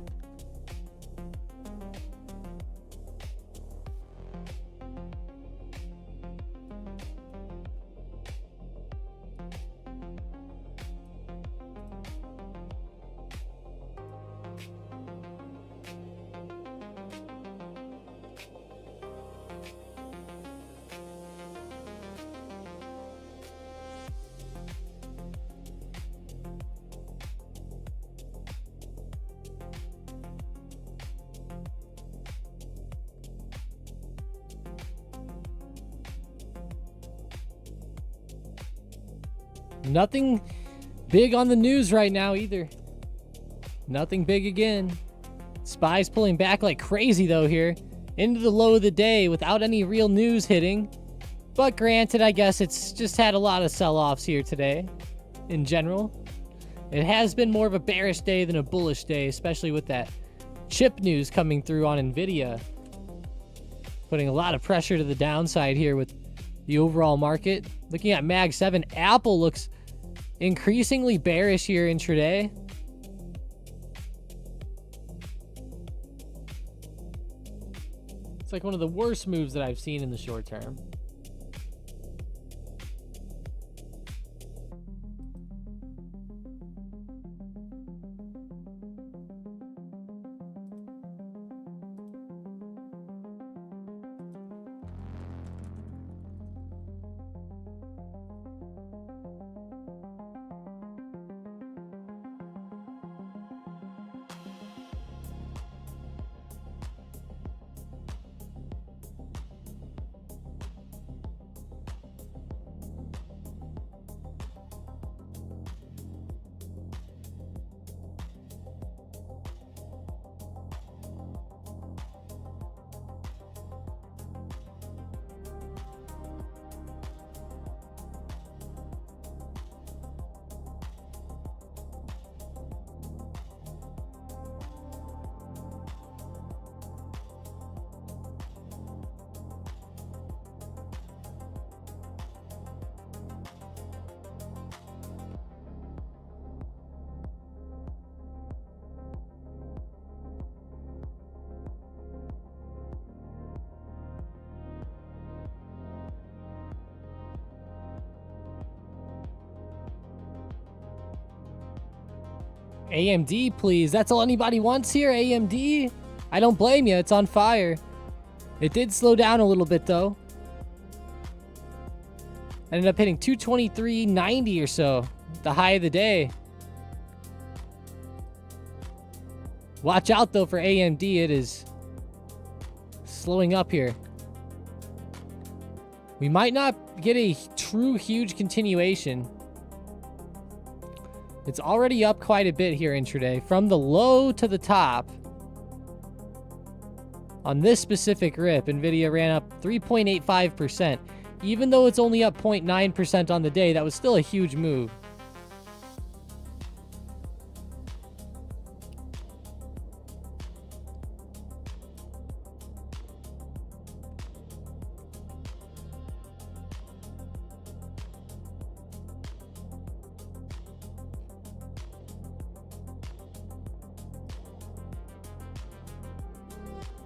big on the news right now either. Nothing big again. SPY's pulling back like crazy though here. Into the low of the day without any real news hitting. But granted, I guess it's just had a lot of sell-offs here today in general. It has been more of a bearish day than a bullish day, especially with that chip news coming through on Nvidia. Putting a lot of pressure to the downside here with the overall market. Looking at Mag 7, Apple looks increasingly bearish here intraday. It's like one of the worst moves that I've seen in the short term. AMD, please. That's all anybody wants here, AMD. I don't blame you. It's on fire. It did slow down a little bit, though. Ended up hitting 223.90 or so, the high of the day. Watch out, though, for AMD. It is slowing up here. We might not get a true huge continuation. It's already up quite a bit here intraday. From the low to the top. On this specific rip, Nvidia ran up 3.85%. Even though it's only up 0.9% on the day, that was still a huge move.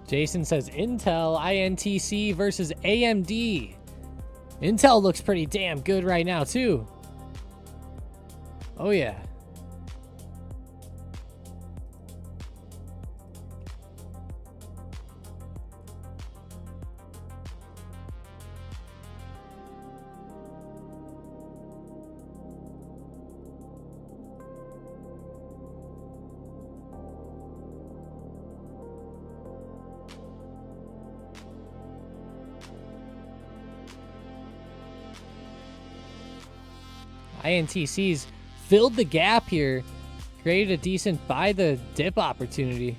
Jason says Intel, INTC versus AMD. Intel looks pretty damn good right now, too. Oh, yeah. INTC's filled the gap here, created a decent buy the dip opportunity.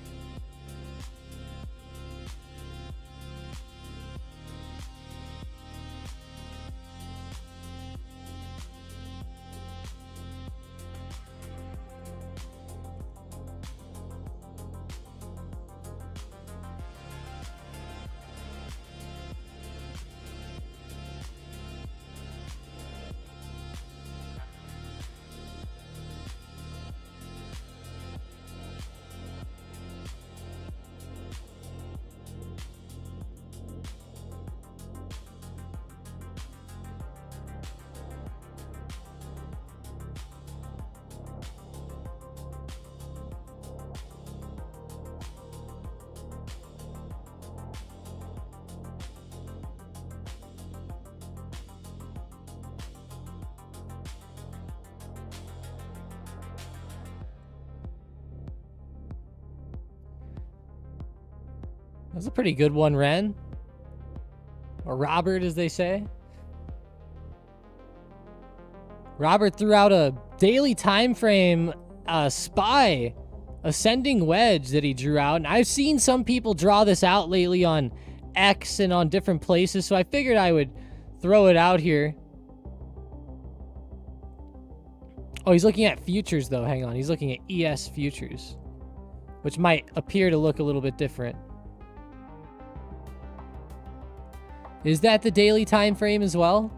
That's a pretty good one, Ren. Or Robert, as they say. Robert threw out a daily time frame SPY ascending wedge that he drew out. And I've seen some people draw this out lately on X and on different places, so I figured I would throw it out here. Oh, he's looking at futures, though. Hang on. He's looking at ES futures, which might appear to look a little bit different. Is that the daily time frame as well?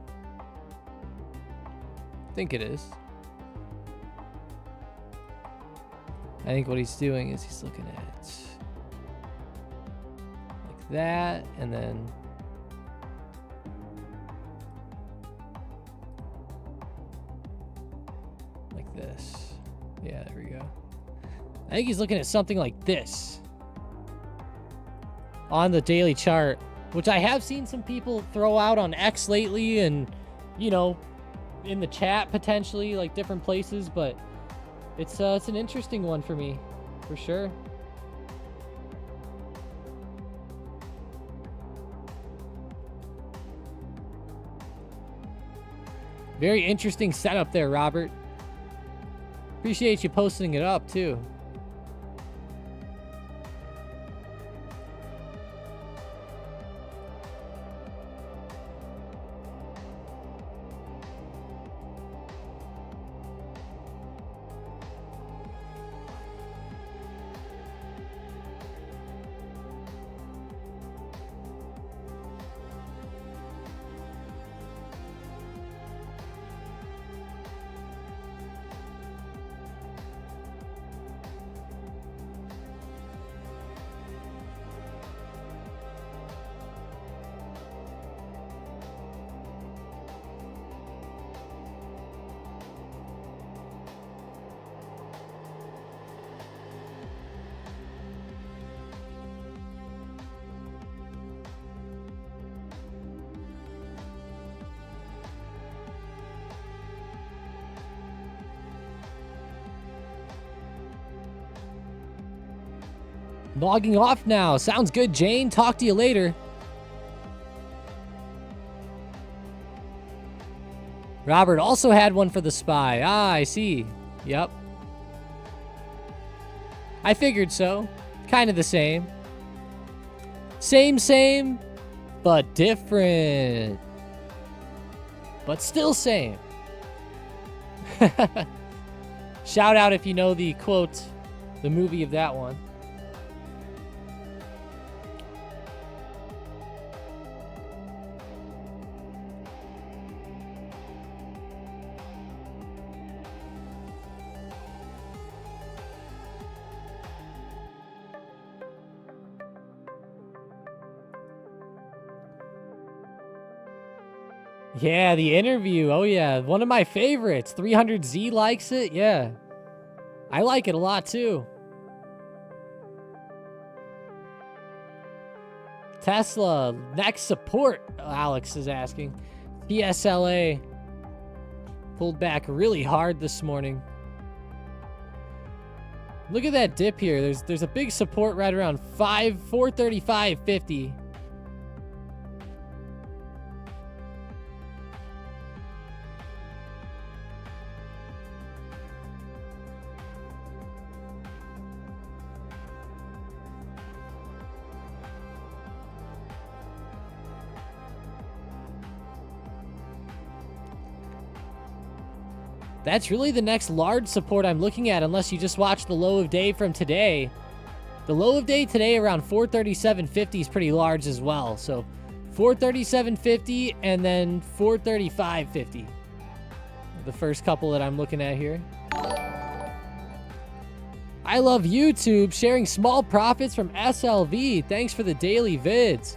I think it is. I think what he's doing is he's looking at like that, and then like this. Yeah, there we go. I think he's looking at something like this on the daily chart, which I have seen some people throw out on X lately and, you know, in the chat potentially, like different places, but it's an interesting one for me, for sure. Very interesting setup there, Robert. Appreciate you posting it up, too. Logging off now. Sounds good, Jane. Talk to you later. Robert also had one for the SPY. Ah, I see. Yep. I figured so. Kind of the same. Same, but different. But still same. Shout out if you know the quote, the movie of that one. Yeah, the interview. Oh, yeah. One of my favorites. 300Z likes it. Yeah. I like it a lot, too. Tesla. Next support, Alex is asking. TSLA. Pulled back really hard this morning. Look at that dip here. There's a big support right around 435.50. That's really the next large support I'm looking at, unless you just watch the low of day from today. The low of day today around 437.50 is pretty large as well. So 437.50 and then 435.50. The first couple that I'm looking at here. I love YouTube sharing small profits from SLV. Thanks for the daily vids.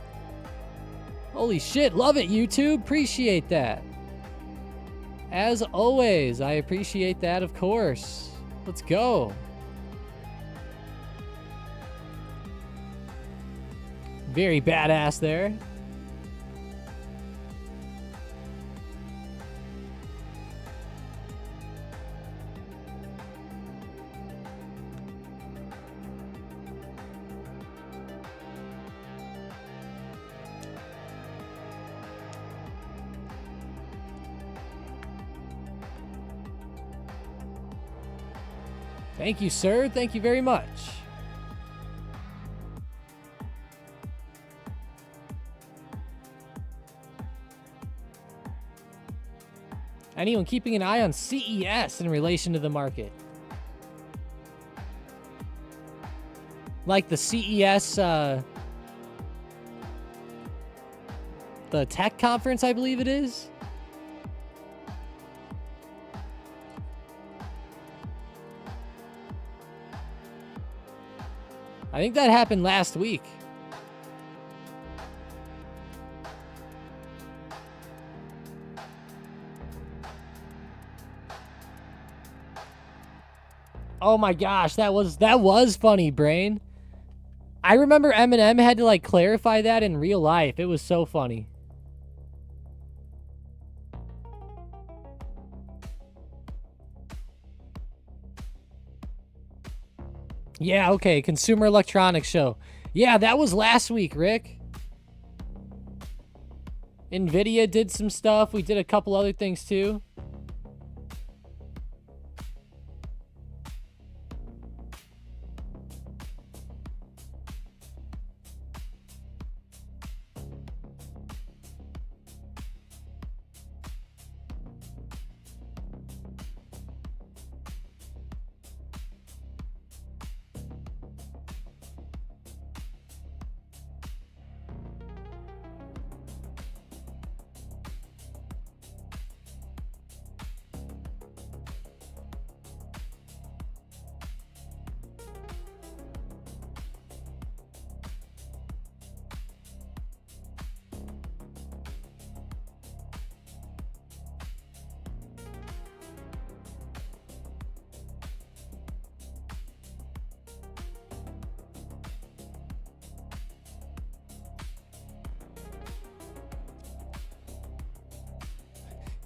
Holy shit, love it, YouTube. Appreciate that. As always, I appreciate that, of course. Let's go. Very badass there. Thank you, sir. Thank you very much. Anyone keeping an eye on CES in relation to the market? Like the CES, the tech conference, I believe it is. I think that happened last week. Oh my gosh, that was funny, Brain. I remember Eminem had to like clarify that in real life. It was so funny. Yeah, okay, Consumer Electronics Show. Yeah, that was last week, Rick. Nvidia did some stuff. We did a couple other things too.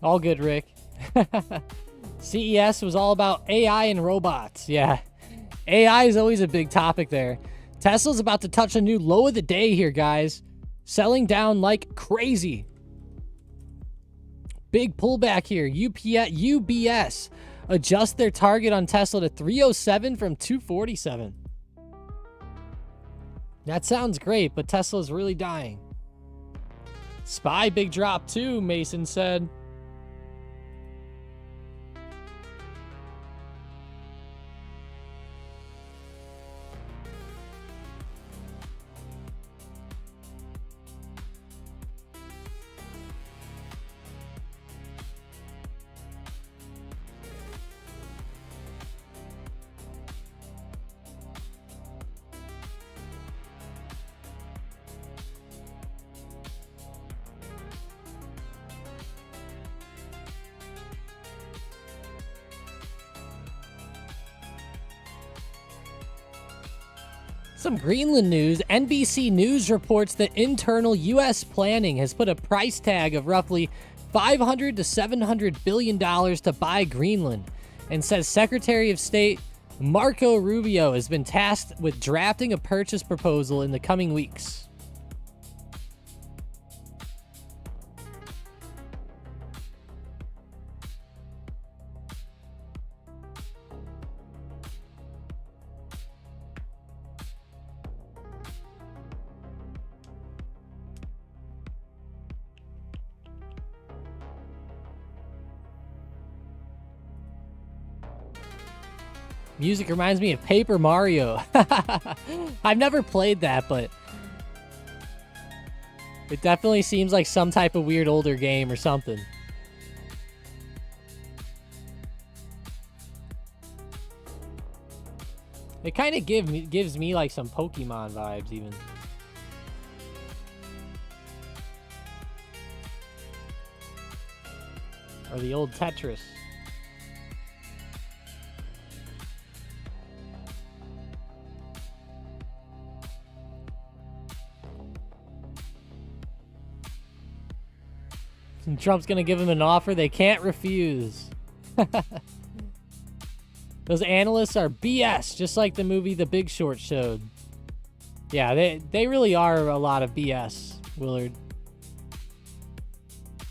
All good, Rick. CES was all about AI and robots. Yeah. AI is always a big topic there. Tesla's about to touch a new low of the day here, guys. Selling down like crazy. Big pullback here. UBS adjust their target on Tesla to 307 from 247. That sounds great, but Tesla's really dying. SPY big drop too, Mason said. Some Greenland news. NBC News reports that internal U.S. planning has put a price tag of roughly $500 to $700 billion to buy Greenland, and says Secretary of State Marco Rubio has been tasked with drafting a purchase proposal in the coming weeks. Music reminds me of Paper Mario. I've never played that, but it definitely seems like some type of weird older game or something. It kind of gives me like some Pokemon vibes even. Or the old Tetris. And Trump's going to give them an offer they can't refuse. Those analysts are BS, just like the movie The Big Short showed. Yeah, they really are a lot of BS, Willard.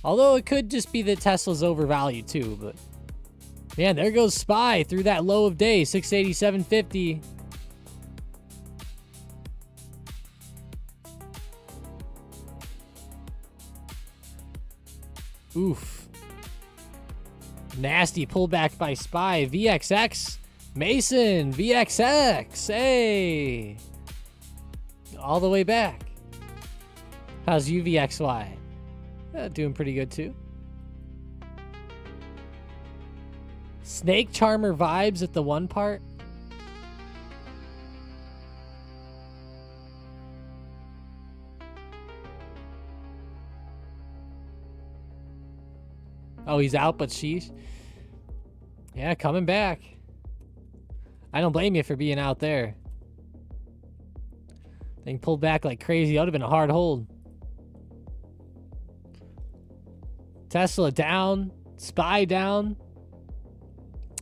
Although it could just be that Tesla's overvalued too, but Man, there goes SPY through that low of day, 687.50. Oof. Nasty pullback by SPY. VXX. Mason. VXX. Hey. All the way back. How's UVXY? Doing pretty good too. Snake Charmer vibes at the one part. Oh, he's out, but sheesh. Yeah, coming back. I don't blame you for being out there. Thing pulled back like crazy. That would have been a hard hold. Tesla down. SPY down.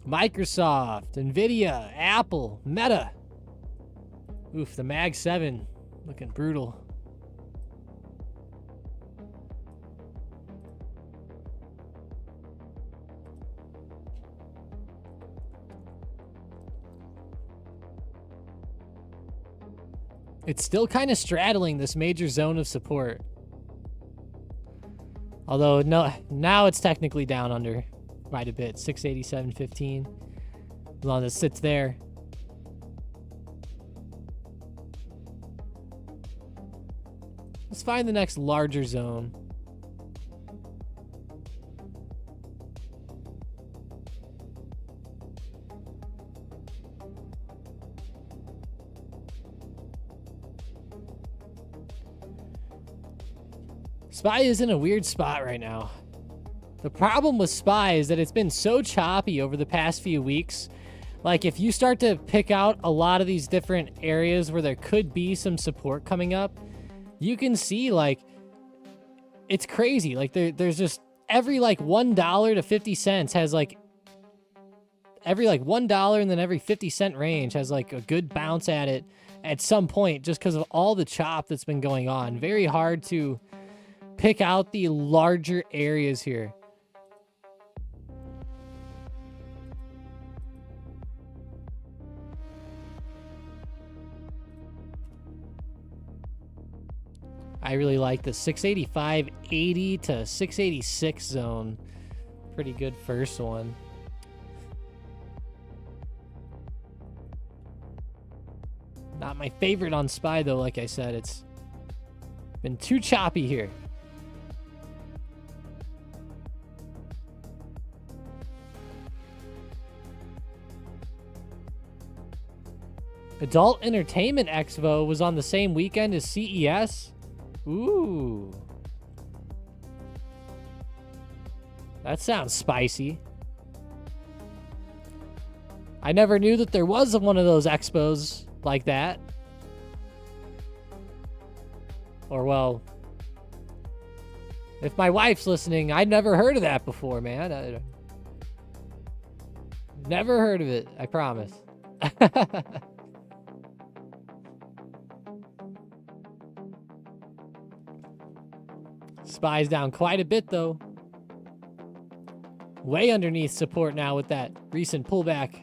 Microsoft, Nvidia, Apple, Meta. Oof, the Mag 7 looking brutal. It's still kind of straddling this major zone of support. Although, no, now it's technically down under quite a bit. 687.15. As long as it sits there. Let's find the next larger zone. SPY is in a weird spot right now. The problem with SPY is that it's been so choppy over the past few weeks. Like, if you start to pick out a lot of these different areas where there could be some support coming up, you can see, like, it's crazy. Like, there's just every, like, $1 to 50 cents has, like, every, like, $1 and then every 50-cent range has, like, a good bounce at it at some point just because of all the chop that's been going on. Very hard to pick out the larger areas here. I really like the 685.80 to 686 zone. Pretty good first one. Not my favorite on SPY though, like I said. It's been too choppy here. Adult Entertainment Expo was on the same weekend as CES. Ooh. That sounds spicy. I never knew that there was one of those expos like that. Or, well, if my wife's listening, I'd never heard of that before, man. Never heard of it, I promise. SPY's down quite a bit, though. Way underneath support now with that recent pullback.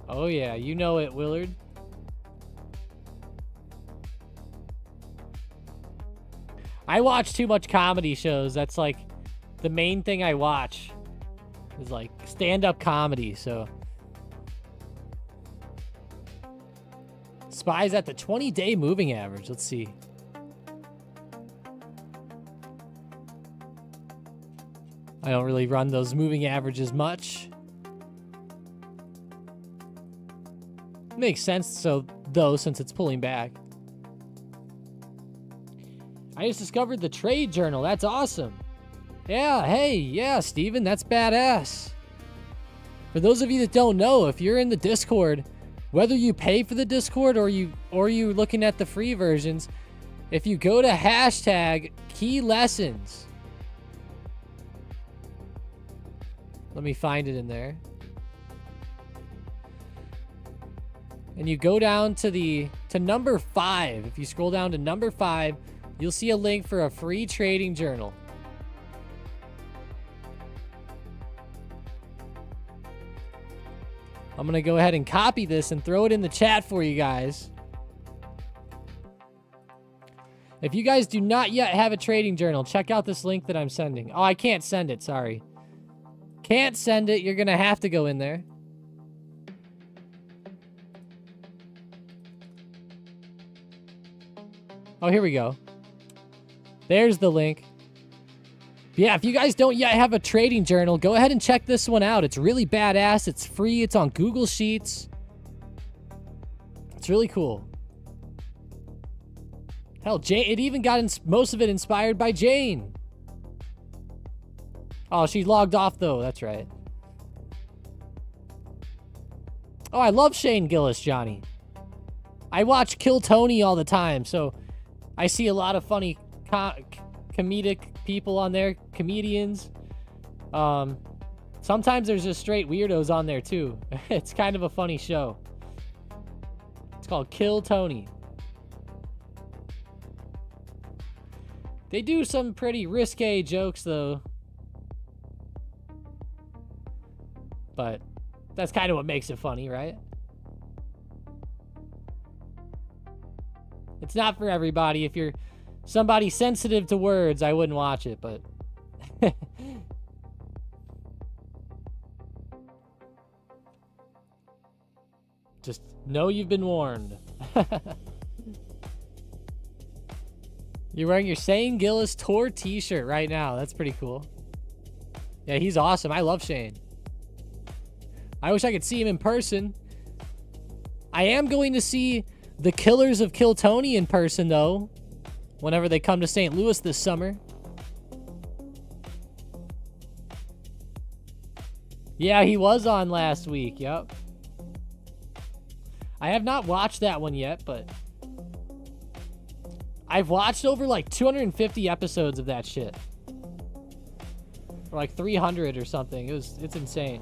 Oh yeah, you know it, Willard. I watch too much comedy shows. That's like the main thing I watch is like stand-up comedy, so. SPY's at the 20-day moving average. Let's see. I don't really run those moving averages much. Makes sense, though, since it's pulling back. I just discovered the trade journal. That's awesome. Yeah, hey, yeah, Steven, that's badass. For those of you that don't know, if you're in the Discord, whether you pay for the Discord or you're looking at the free versions, if you go to hashtag key lessons, let me find it in there. And you go down to number 5. If you scroll down to number 5, you'll see a link for a free trading journal. I'm going to go ahead and copy this and throw it in the chat for you guys. If you guys do not yet have a trading journal, check out this link that I'm sending. Oh, I can't send it. Sorry. Can't send it. You're going to have to go in there. Oh, here we go. There's the link. Yeah, if you guys don't yet have a trading journal, go ahead and check this one out. It's really badass. It's free. It's on Google Sheets. It's really cool. Hell, it even got most of it inspired by Jane. Oh, she logged off, though. That's right. Oh, I love Shane Gillis, Johnny. I watch Kill Tony all the time, so I see a lot of funny comedic people on there, comedians. Sometimes there's just straight weirdos on there, too. It's kind of a funny show. It's called Kill Tony. They do some pretty risque jokes, though. But that's kind of what makes it funny, right? It's not for everybody. If you're somebody sensitive to words, I wouldn't watch it, but... Just know you've been warned. You're wearing your Shane Gillis tour t-shirt right now. That's pretty cool. Yeah, he's awesome. I love Shane. I wish I could see him in person. I am going to see the Killers of Kill Tony in person, though, whenever they come to St. Louis this summer. Yeah, he was on last week. Yep. I have not watched that one yet, but I've watched over like 250 episodes of that shit. Or like 300 or something. It's insane.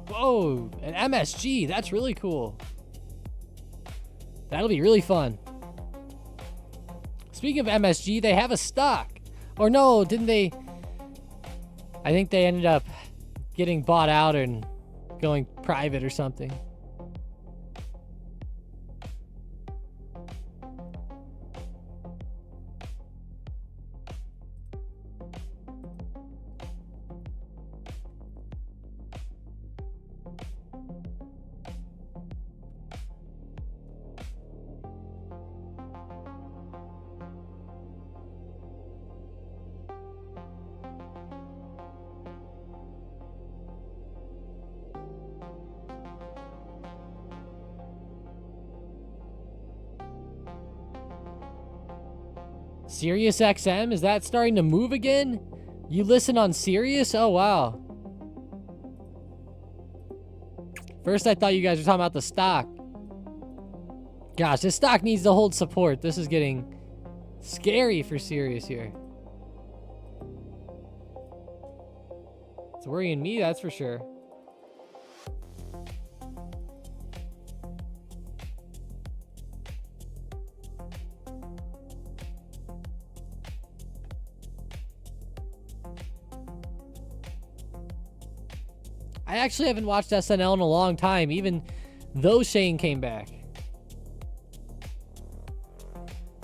Whoa, an MSG. That's really cool. That'll be really fun. Speaking of MSG, they have a stock. Or no, didn't they? I think they ended up getting bought out and going private or something. Sirius XM, is that starting to move again? You listen on Sirius? Oh, wow. First, I thought you guys were talking about the stock. Gosh, this stock needs to hold support. This is getting scary for Sirius here. It's worrying me, that's for sure. I actually haven't watched SNL in a long time, even though Shane came back.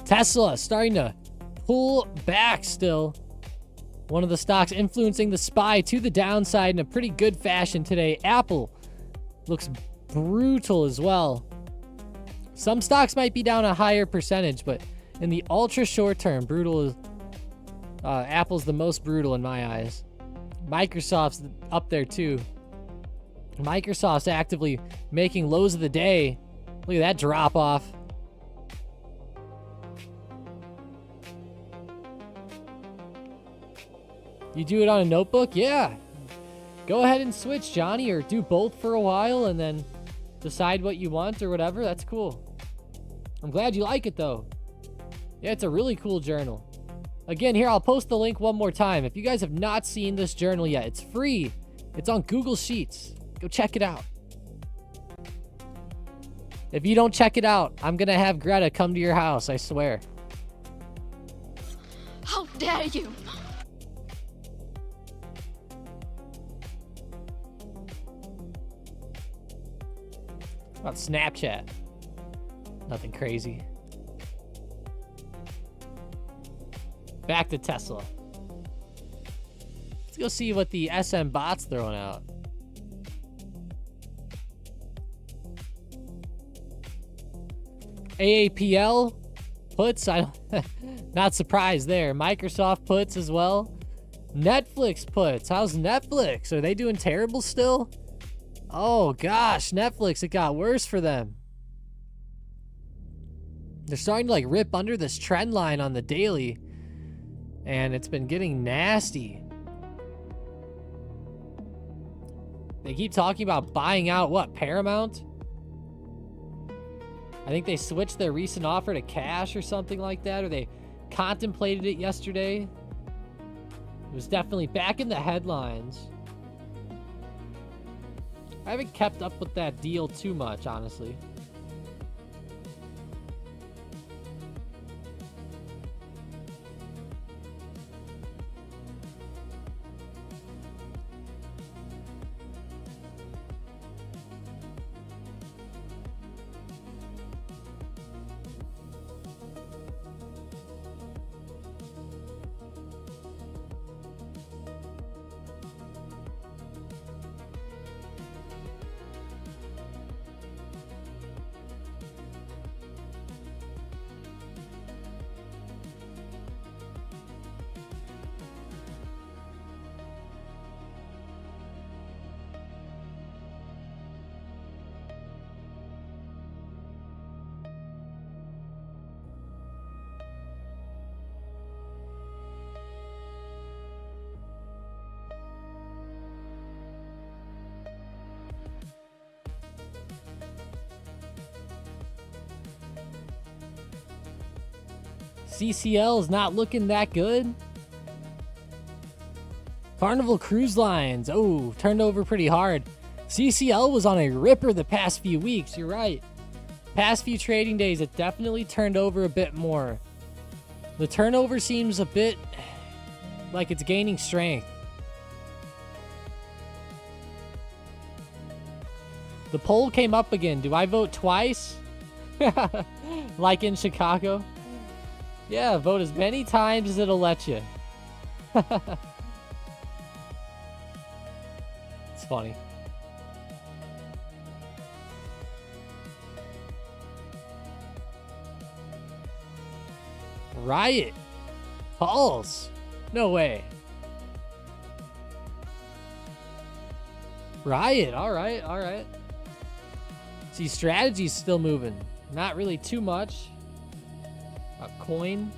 Tesla starting to pull back still. One of the stocks influencing the SPY to the downside in a pretty good fashion today. Apple looks brutal as well. Some stocks might be down a higher percentage, but in the ultra short term, brutal is Apple's the most brutal in my eyes. Microsoft's up there too. Microsoft's actively making lows of the day. Look at that drop off. You do it on a notebook? Yeah. Go ahead and switch, Johnny, or do both for a while and then decide what you want or whatever. That's cool. I'm glad you like it, though. Yeah, it's a really cool journal. Again, here, I'll post the link one more time. If you guys have not seen this journal yet, it's free. It's on Google Sheets. Go check it out. If you don't check it out, I'm going to have Greta come to your house, I swear. How dare you! About Snapchat. Nothing crazy. Back to Tesla. Let's go see what the SM bot's throwing out. AAPL puts. Not surprised there. Microsoft puts as well. Netflix puts. How's Netflix? Are they doing terrible still? Oh gosh, Netflix, it got worse for them. They're starting to like rip under this trend line on the daily, and it's been getting nasty. They keep talking about buying out what, Paramount? I think they switched their recent offer to cash or something like that, or they contemplated it yesterday. It was definitely back in the headlines. I haven't kept up with that deal too much, honestly. CCL is not looking that good. Carnival Cruise Lines, oh, turned over pretty hard. CCL was on a ripper the past few weeks, you're right. Past few trading days, it definitely turned over a bit more. The turnover seems a bit like it's gaining strength. The poll came up again. Do I vote twice? Like in Chicago? Yeah, vote as many times as it'll let you. It's funny. Riot. Pulse. No way. Riot. All right. All right. See, strategy's still moving. Not really too much. A coin.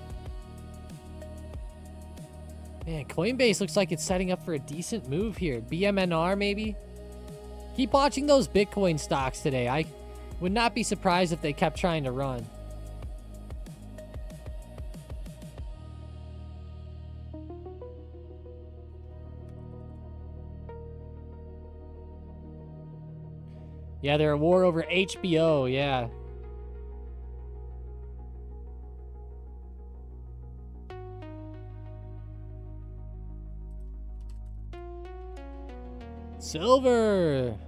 Man, Coinbase looks like it's setting up for a decent move here. BMNR maybe? Keep watching those Bitcoin stocks today. I would not be surprised if they kept trying to run. Yeah, they're at war over HBO, yeah. Silver.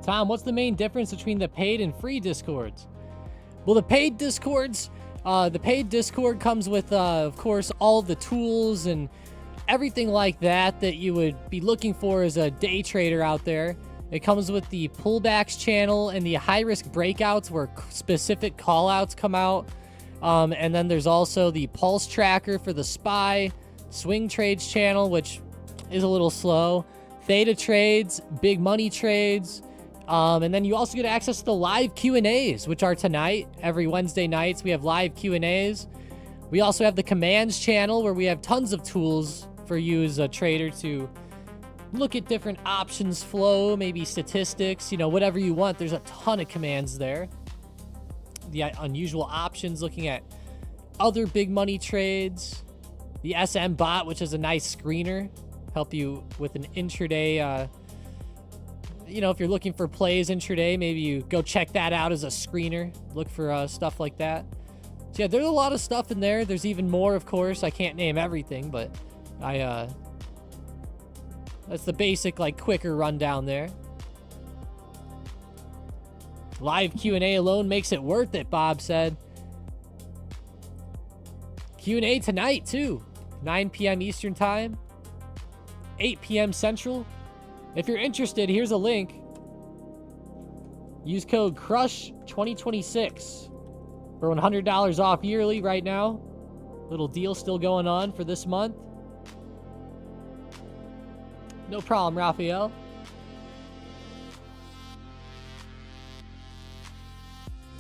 Tom, what's the main difference between the paid and free Discords? Well, the paid Discord comes with, of course, all the tools and everything like that you would be looking for as a day trader out there. It comes with the pullbacks channel and the high-risk breakouts where specific callouts come out. And then there's also the pulse tracker for the SPY, swing trades channel, which is a little slow, theta trades, big money trades. And then you also get access to the live Q&As, which are tonight. Every Wednesday nights, we have live Q&As. We also have the commands channel where we have tons of tools for you as a trader to look at different options flow, maybe statistics, you know, whatever you want. There's a ton of commands there. The unusual options, looking at other big money trades. The SM bot, which is a nice screener, help you with an intraday, you know, if you're looking for plays intraday, maybe you go check that out as a screener. Look for stuff like that. So yeah, there's a lot of stuff in there. There's even more, of course. I can't name everything, but that's the basic, like, quicker rundown there. Live Q&A alone makes it worth it, Bob said. Q&A tonight, too. 9 p.m. Eastern Time. 8 p.m. Central. If you're interested, here's a link. Use code CRUSH2026 for $100 off yearly right now. Little deal still going on for this month. No problem, Raphael.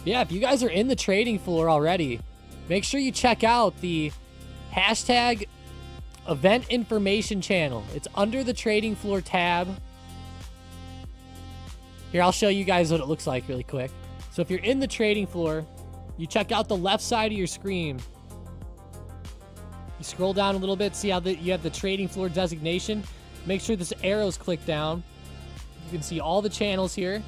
Yeah, if you guys are in the trading floor already, make sure you check out the hashtag event information channel. It's under the trading floor tab. Here, I'll show you guys what it looks like really quick. So if you're in the trading floor, you check out the left side of your screen. You scroll down a little bit, see how you have the trading floor designation. Make sure this arrow's clicked down. You can see all the channels here.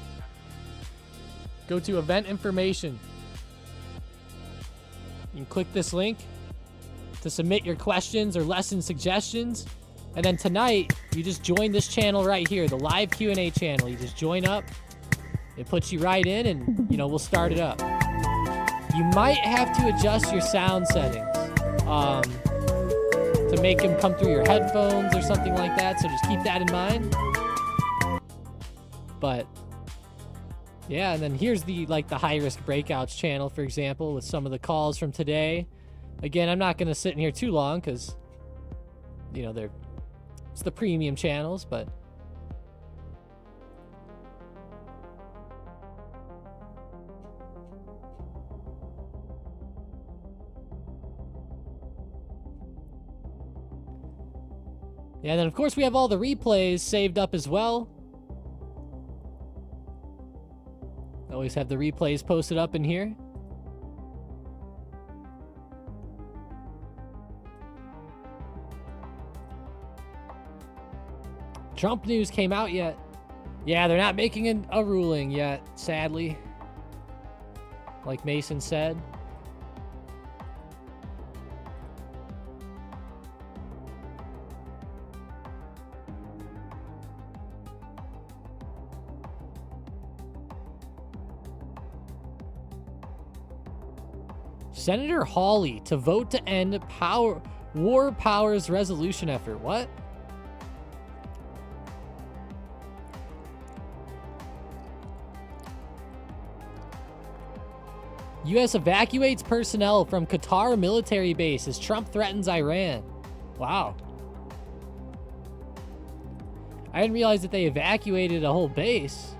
Go to event information. You can click this link to submit your questions or lesson suggestions. And then tonight, you just join this channel right here, the live Q&A channel. You just join up. It puts you right in and, you know, we'll start it up. You might have to adjust your sound settings to make them come through your headphones or something like that. So just keep that in mind. But yeah, and then here's the high risk breakouts channel, for example, with some of the calls from today. Again, I'm not going to sit in here too long because, you know, it's the premium channels, but yeah, and then of course we have all the replays saved up as well. Always have the replays posted up in here. Trump news came out yet. Yeah, they're not making a ruling yet, sadly. Like Mason said. Senator Hawley to vote to end war powers resolution effort. What? U.S. evacuates personnel from Qatar military base as Trump threatens Iran. Wow. I didn't realize that they evacuated a whole base.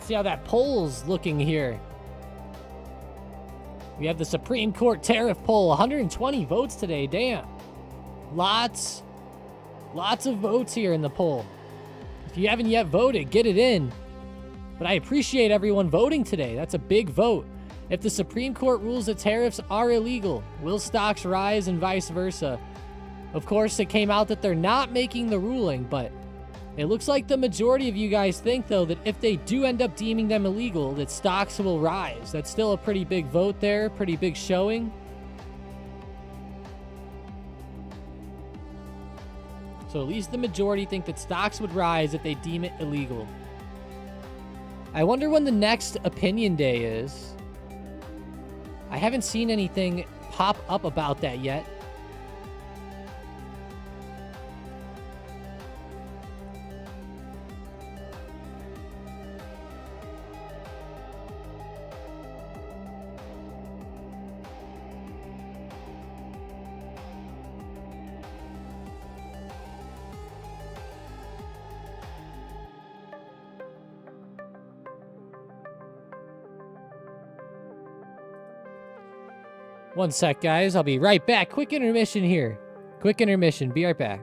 See how that poll's looking here. We have the Supreme Court tariff poll, 120 votes today. Damn. Lots of votes here in the poll. If you haven't yet voted, get it in. But I appreciate everyone voting today. That's a big vote. If the Supreme Court rules that tariffs are illegal, will stocks rise and vice versa? Of course, it came out that they're not making the ruling, but it looks like the majority of you guys think, though, that if they do end up deeming them illegal, that stocks will rise. That's still a pretty big vote there, pretty big showing. So at least the majority think that stocks would rise if they deem it illegal. I wonder when the next opinion day is. I haven't seen anything pop up about that yet. One sec, guys. I'll be right back. Quick intermission here. Quick intermission. Be right back.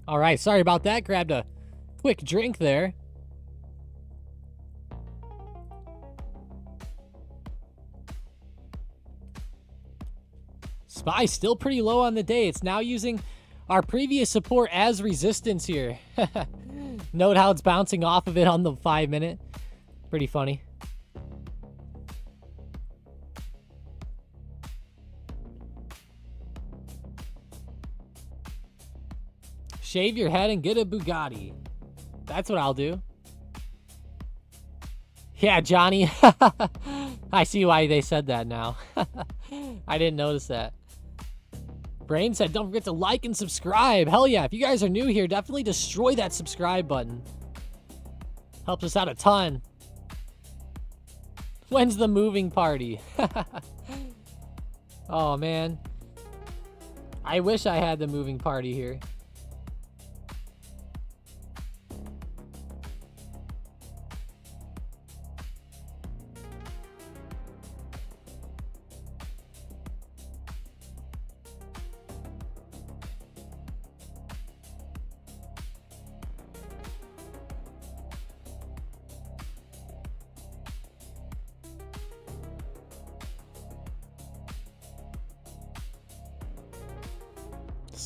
All right, sorry about that. Grabbed a quick drink there. SPY still pretty low on the day. It's now using our previous support as resistance here. Note how it's bouncing off of it on the 5 minute. Pretty funny. Shave your head and get a Bugatti. That's what I'll do. Yeah, Johnny. I see why they said that now. I didn't notice that. Brain said, don't forget to like and subscribe. Hell yeah, if you guys are new here, definitely destroy that subscribe button. Helps us out a ton. When's the moving party? Oh, man. I wish I had the moving party here.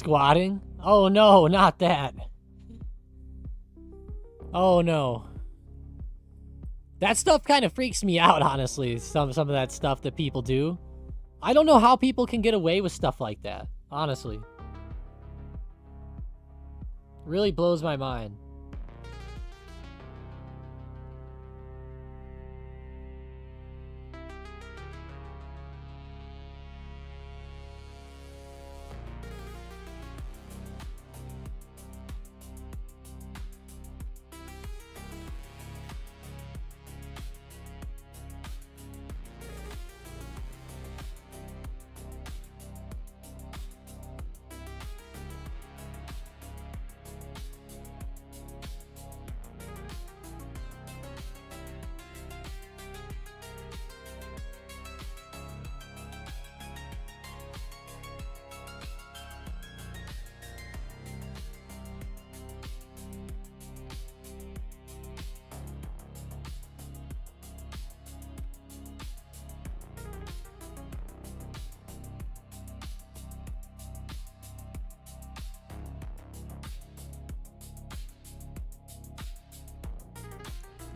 Squatting? Oh no, not that. Oh no. That stuff kind of freaks me out, honestly. Some of that stuff that people do. I don't know how people can get away with stuff like that, honestly. Really blows my mind.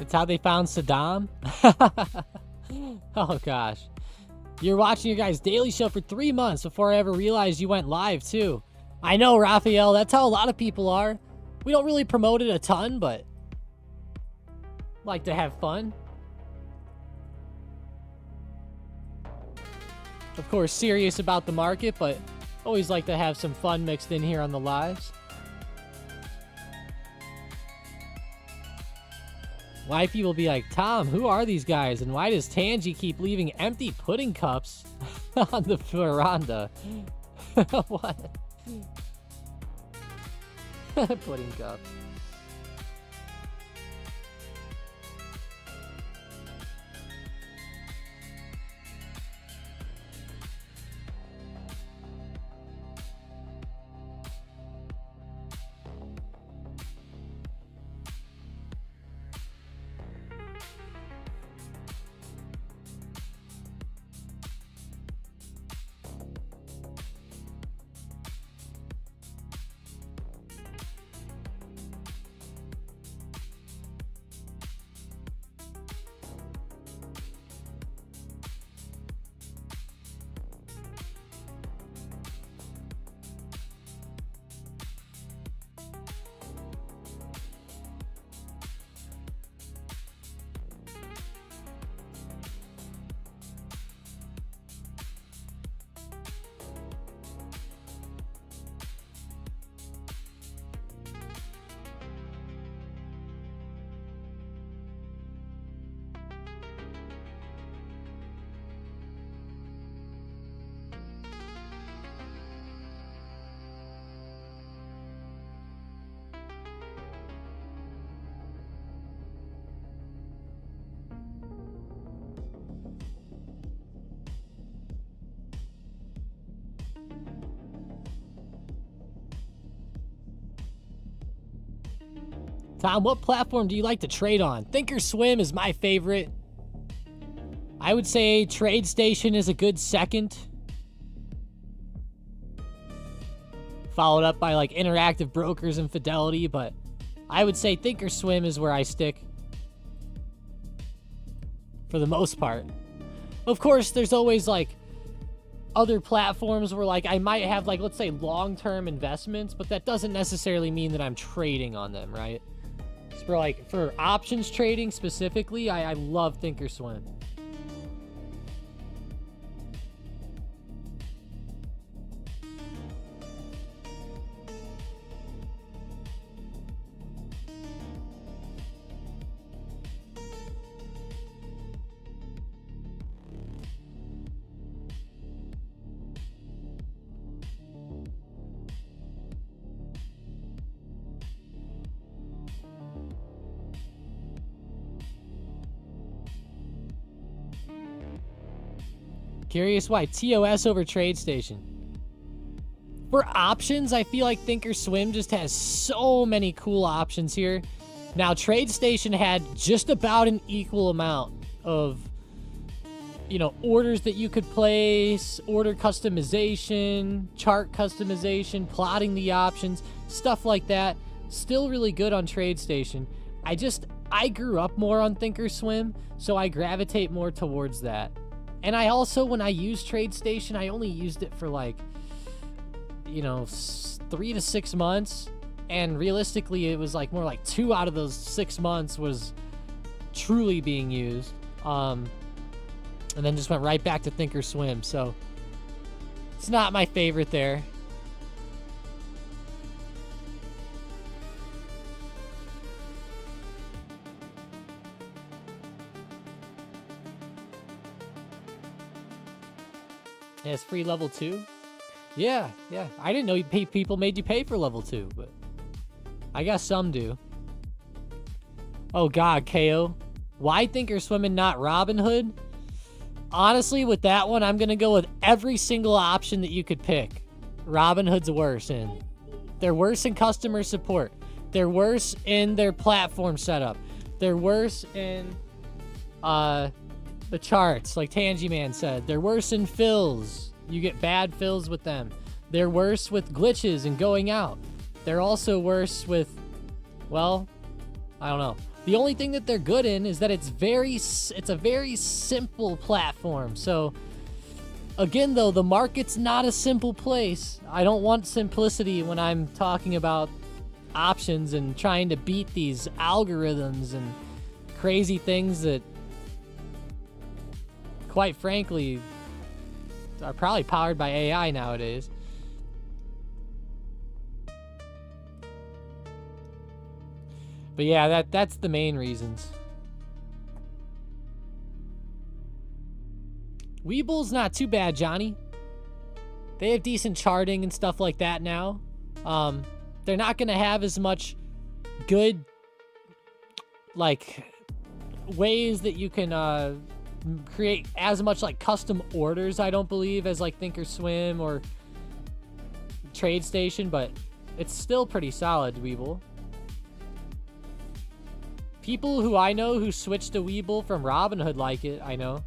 It's how they found Saddam? Oh, gosh. You're watching your guys' daily show for 3 months before I ever realized you went live, too. I know, Raphael. That's how a lot of people are. We don't really promote it a ton, but like to have fun. Of course, serious about the market, but always like to have some fun mixed in here on the lives. Wifey will be like, Tom, who are these guys? And why does Tangy keep leaving empty pudding cups on the veranda? What? Pudding cup. Tom, what platform do you like to trade on? Thinkorswim is my favorite. I would say TradeStation is a good second. Followed up by like Interactive Brokers and Fidelity, but I would say Thinkorswim is where I stick. For the most part. Of course, there's always like other platforms where like I might have like, let's say long-term investments, but that doesn't necessarily mean that I'm trading on them, right? For options trading specifically, I love Thinkorswim. Curious why TOS over TradeStation. For options, I feel like Thinkorswim just has so many cool options here. Now, TradeStation had just about an equal amount of you know, orders that you could place, order customization, chart customization, plotting the options, stuff like that. Still really good on TradeStation. I grew up more on Thinkorswim, so I gravitate more towards that. And I also, when I used TradeStation, I only used it for like, you know, 3 to 6 months. And realistically, it was like more like 2 out of those 6 months was truly being used. And then just went right back to Thinkorswim. So it's not my favorite there. Yeah, it's free level 2. Yeah. I didn't know people made you pay for level 2, but I guess some do. Oh God, KO. Why Thinkorswim and not Robinhood? Honestly, with that one, I'm gonna go with every single option that you could pick. Robinhood's worse in. They're worse in customer support. They're worse in their platform setup. They're worse in the charts, like Tangy said. They're worse in fills. You get bad fills with them. They're worse with glitches and going out. They're also worse with, well, I don't know. The only thing that they're good in is that it's a very simple platform. So again, though, the market's not a simple place. I don't want simplicity when I'm talking about options and trying to beat these algorithms and crazy things that, quite frankly, are probably powered by AI nowadays. But yeah, that's the main reasons. Weeble's not too bad, Johnny. They have decent charting and stuff like that now. They're not going to have as much good, like, ways that you can create as much, like, custom orders, I don't believe, as, like, Thinkorswim or TradeStation, but it's still pretty solid, Weeble. People who I know who switched to Weeble from Robinhood like it, I know.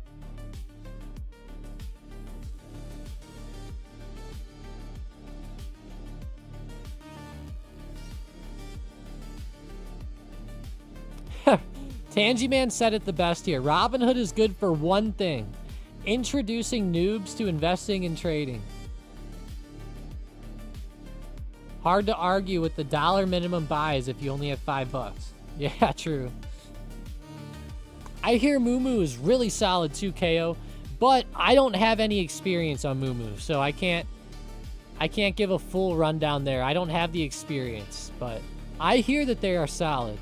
Tangy said it the best here. Robinhood is good for one thing: introducing noobs to investing and trading. Hard to argue with the $1 minimum buys if you only have $5. Yeah, true. I hear Moomoo is really solid too, KO, but I don't have any experience on Moomoo, so I can't give a full rundown there. I don't have the experience, but I hear that they are solid.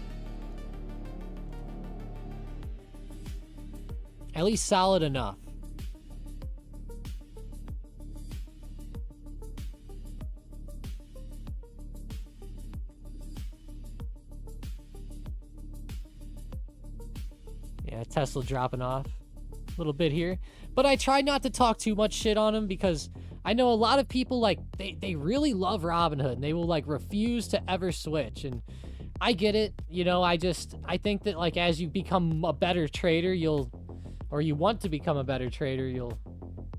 At least solid enough. Yeah, Tesla dropping off a little bit here. But I try not to talk too much shit on them because I know a lot of people, like, they really love Robinhood and they will, like, refuse to ever switch. And I get it. You know, I think that, like, as you become a better trader, you want to become a better trader, you'll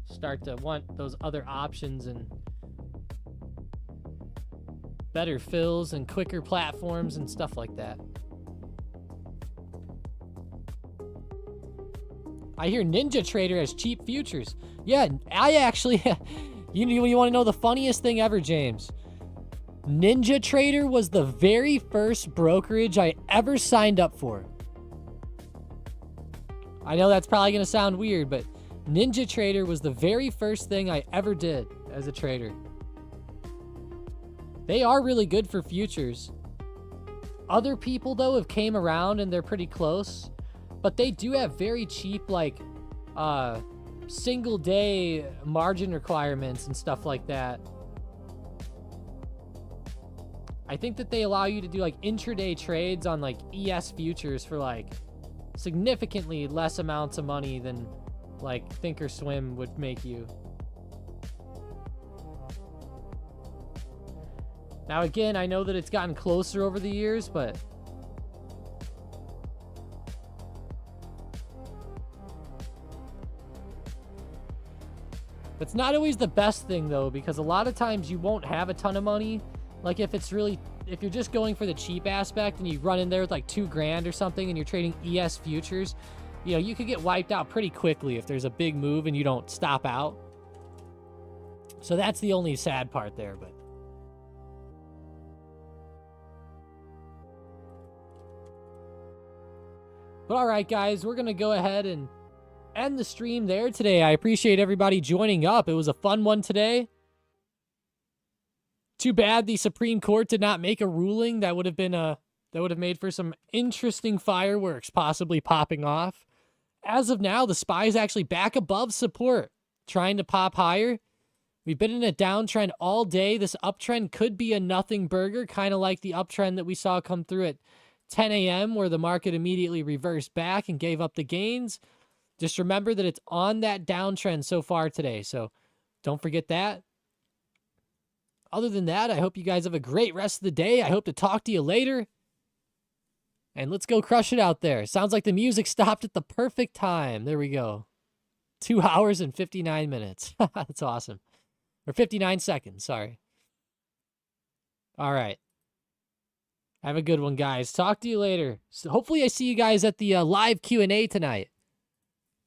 start to want those other options and better fills and quicker platforms and stuff like that. I hear Ninja Trader has cheap futures. Yeah, I actually... you want to know the funniest thing ever, James? Ninja Trader was the very first brokerage I ever signed up for. I know that's probably going to sound weird, but Ninja Trader was the very first thing I ever did as a trader. They are really good for futures. Other people, though, have came around and they're pretty close. But they do have very cheap, like, single day margin requirements and stuff like that. I think that they allow you to do, like, intraday trades on, like, ES futures for, like, significantly less amounts of money than, like, Thinkorswim would make you. Now, again, I know that it's gotten closer over the years, but... It's not always the best thing, though, because a lot of times you won't have a ton of money. Like, if you're just going for the cheap aspect and you run in there with like $2,000 or something and you're trading ES futures, you know, you could get wiped out pretty quickly if there's a big move and you don't stop out. So that's the only sad part there, but. But all right, guys, we're going to go ahead and end the stream there today. I appreciate everybody joining up. It was a fun one today. Too bad the Supreme Court did not make a ruling. That would have been that would have made for some interesting fireworks possibly popping off. As of now, the SPY is actually back above support, trying to pop higher. We've been in a downtrend all day. This uptrend could be a nothing burger, kind of like the uptrend that we saw come through at 10 a.m. where the market immediately reversed back and gave up the gains. Just remember that it's on that downtrend so far today, so don't forget that. Other than that, I hope you guys have a great rest of the day. I hope to talk to you later. And let's go crush it out there. Sounds like the music stopped at the perfect time. There we go. 2 hours and 59 minutes. That's awesome. Or 59 seconds, sorry. All right. Have a good one, guys. Talk to you later. So hopefully I see you guys at the live Q&A tonight.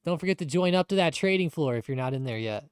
Don't forget to join up to that trading floor if you're not in there yet.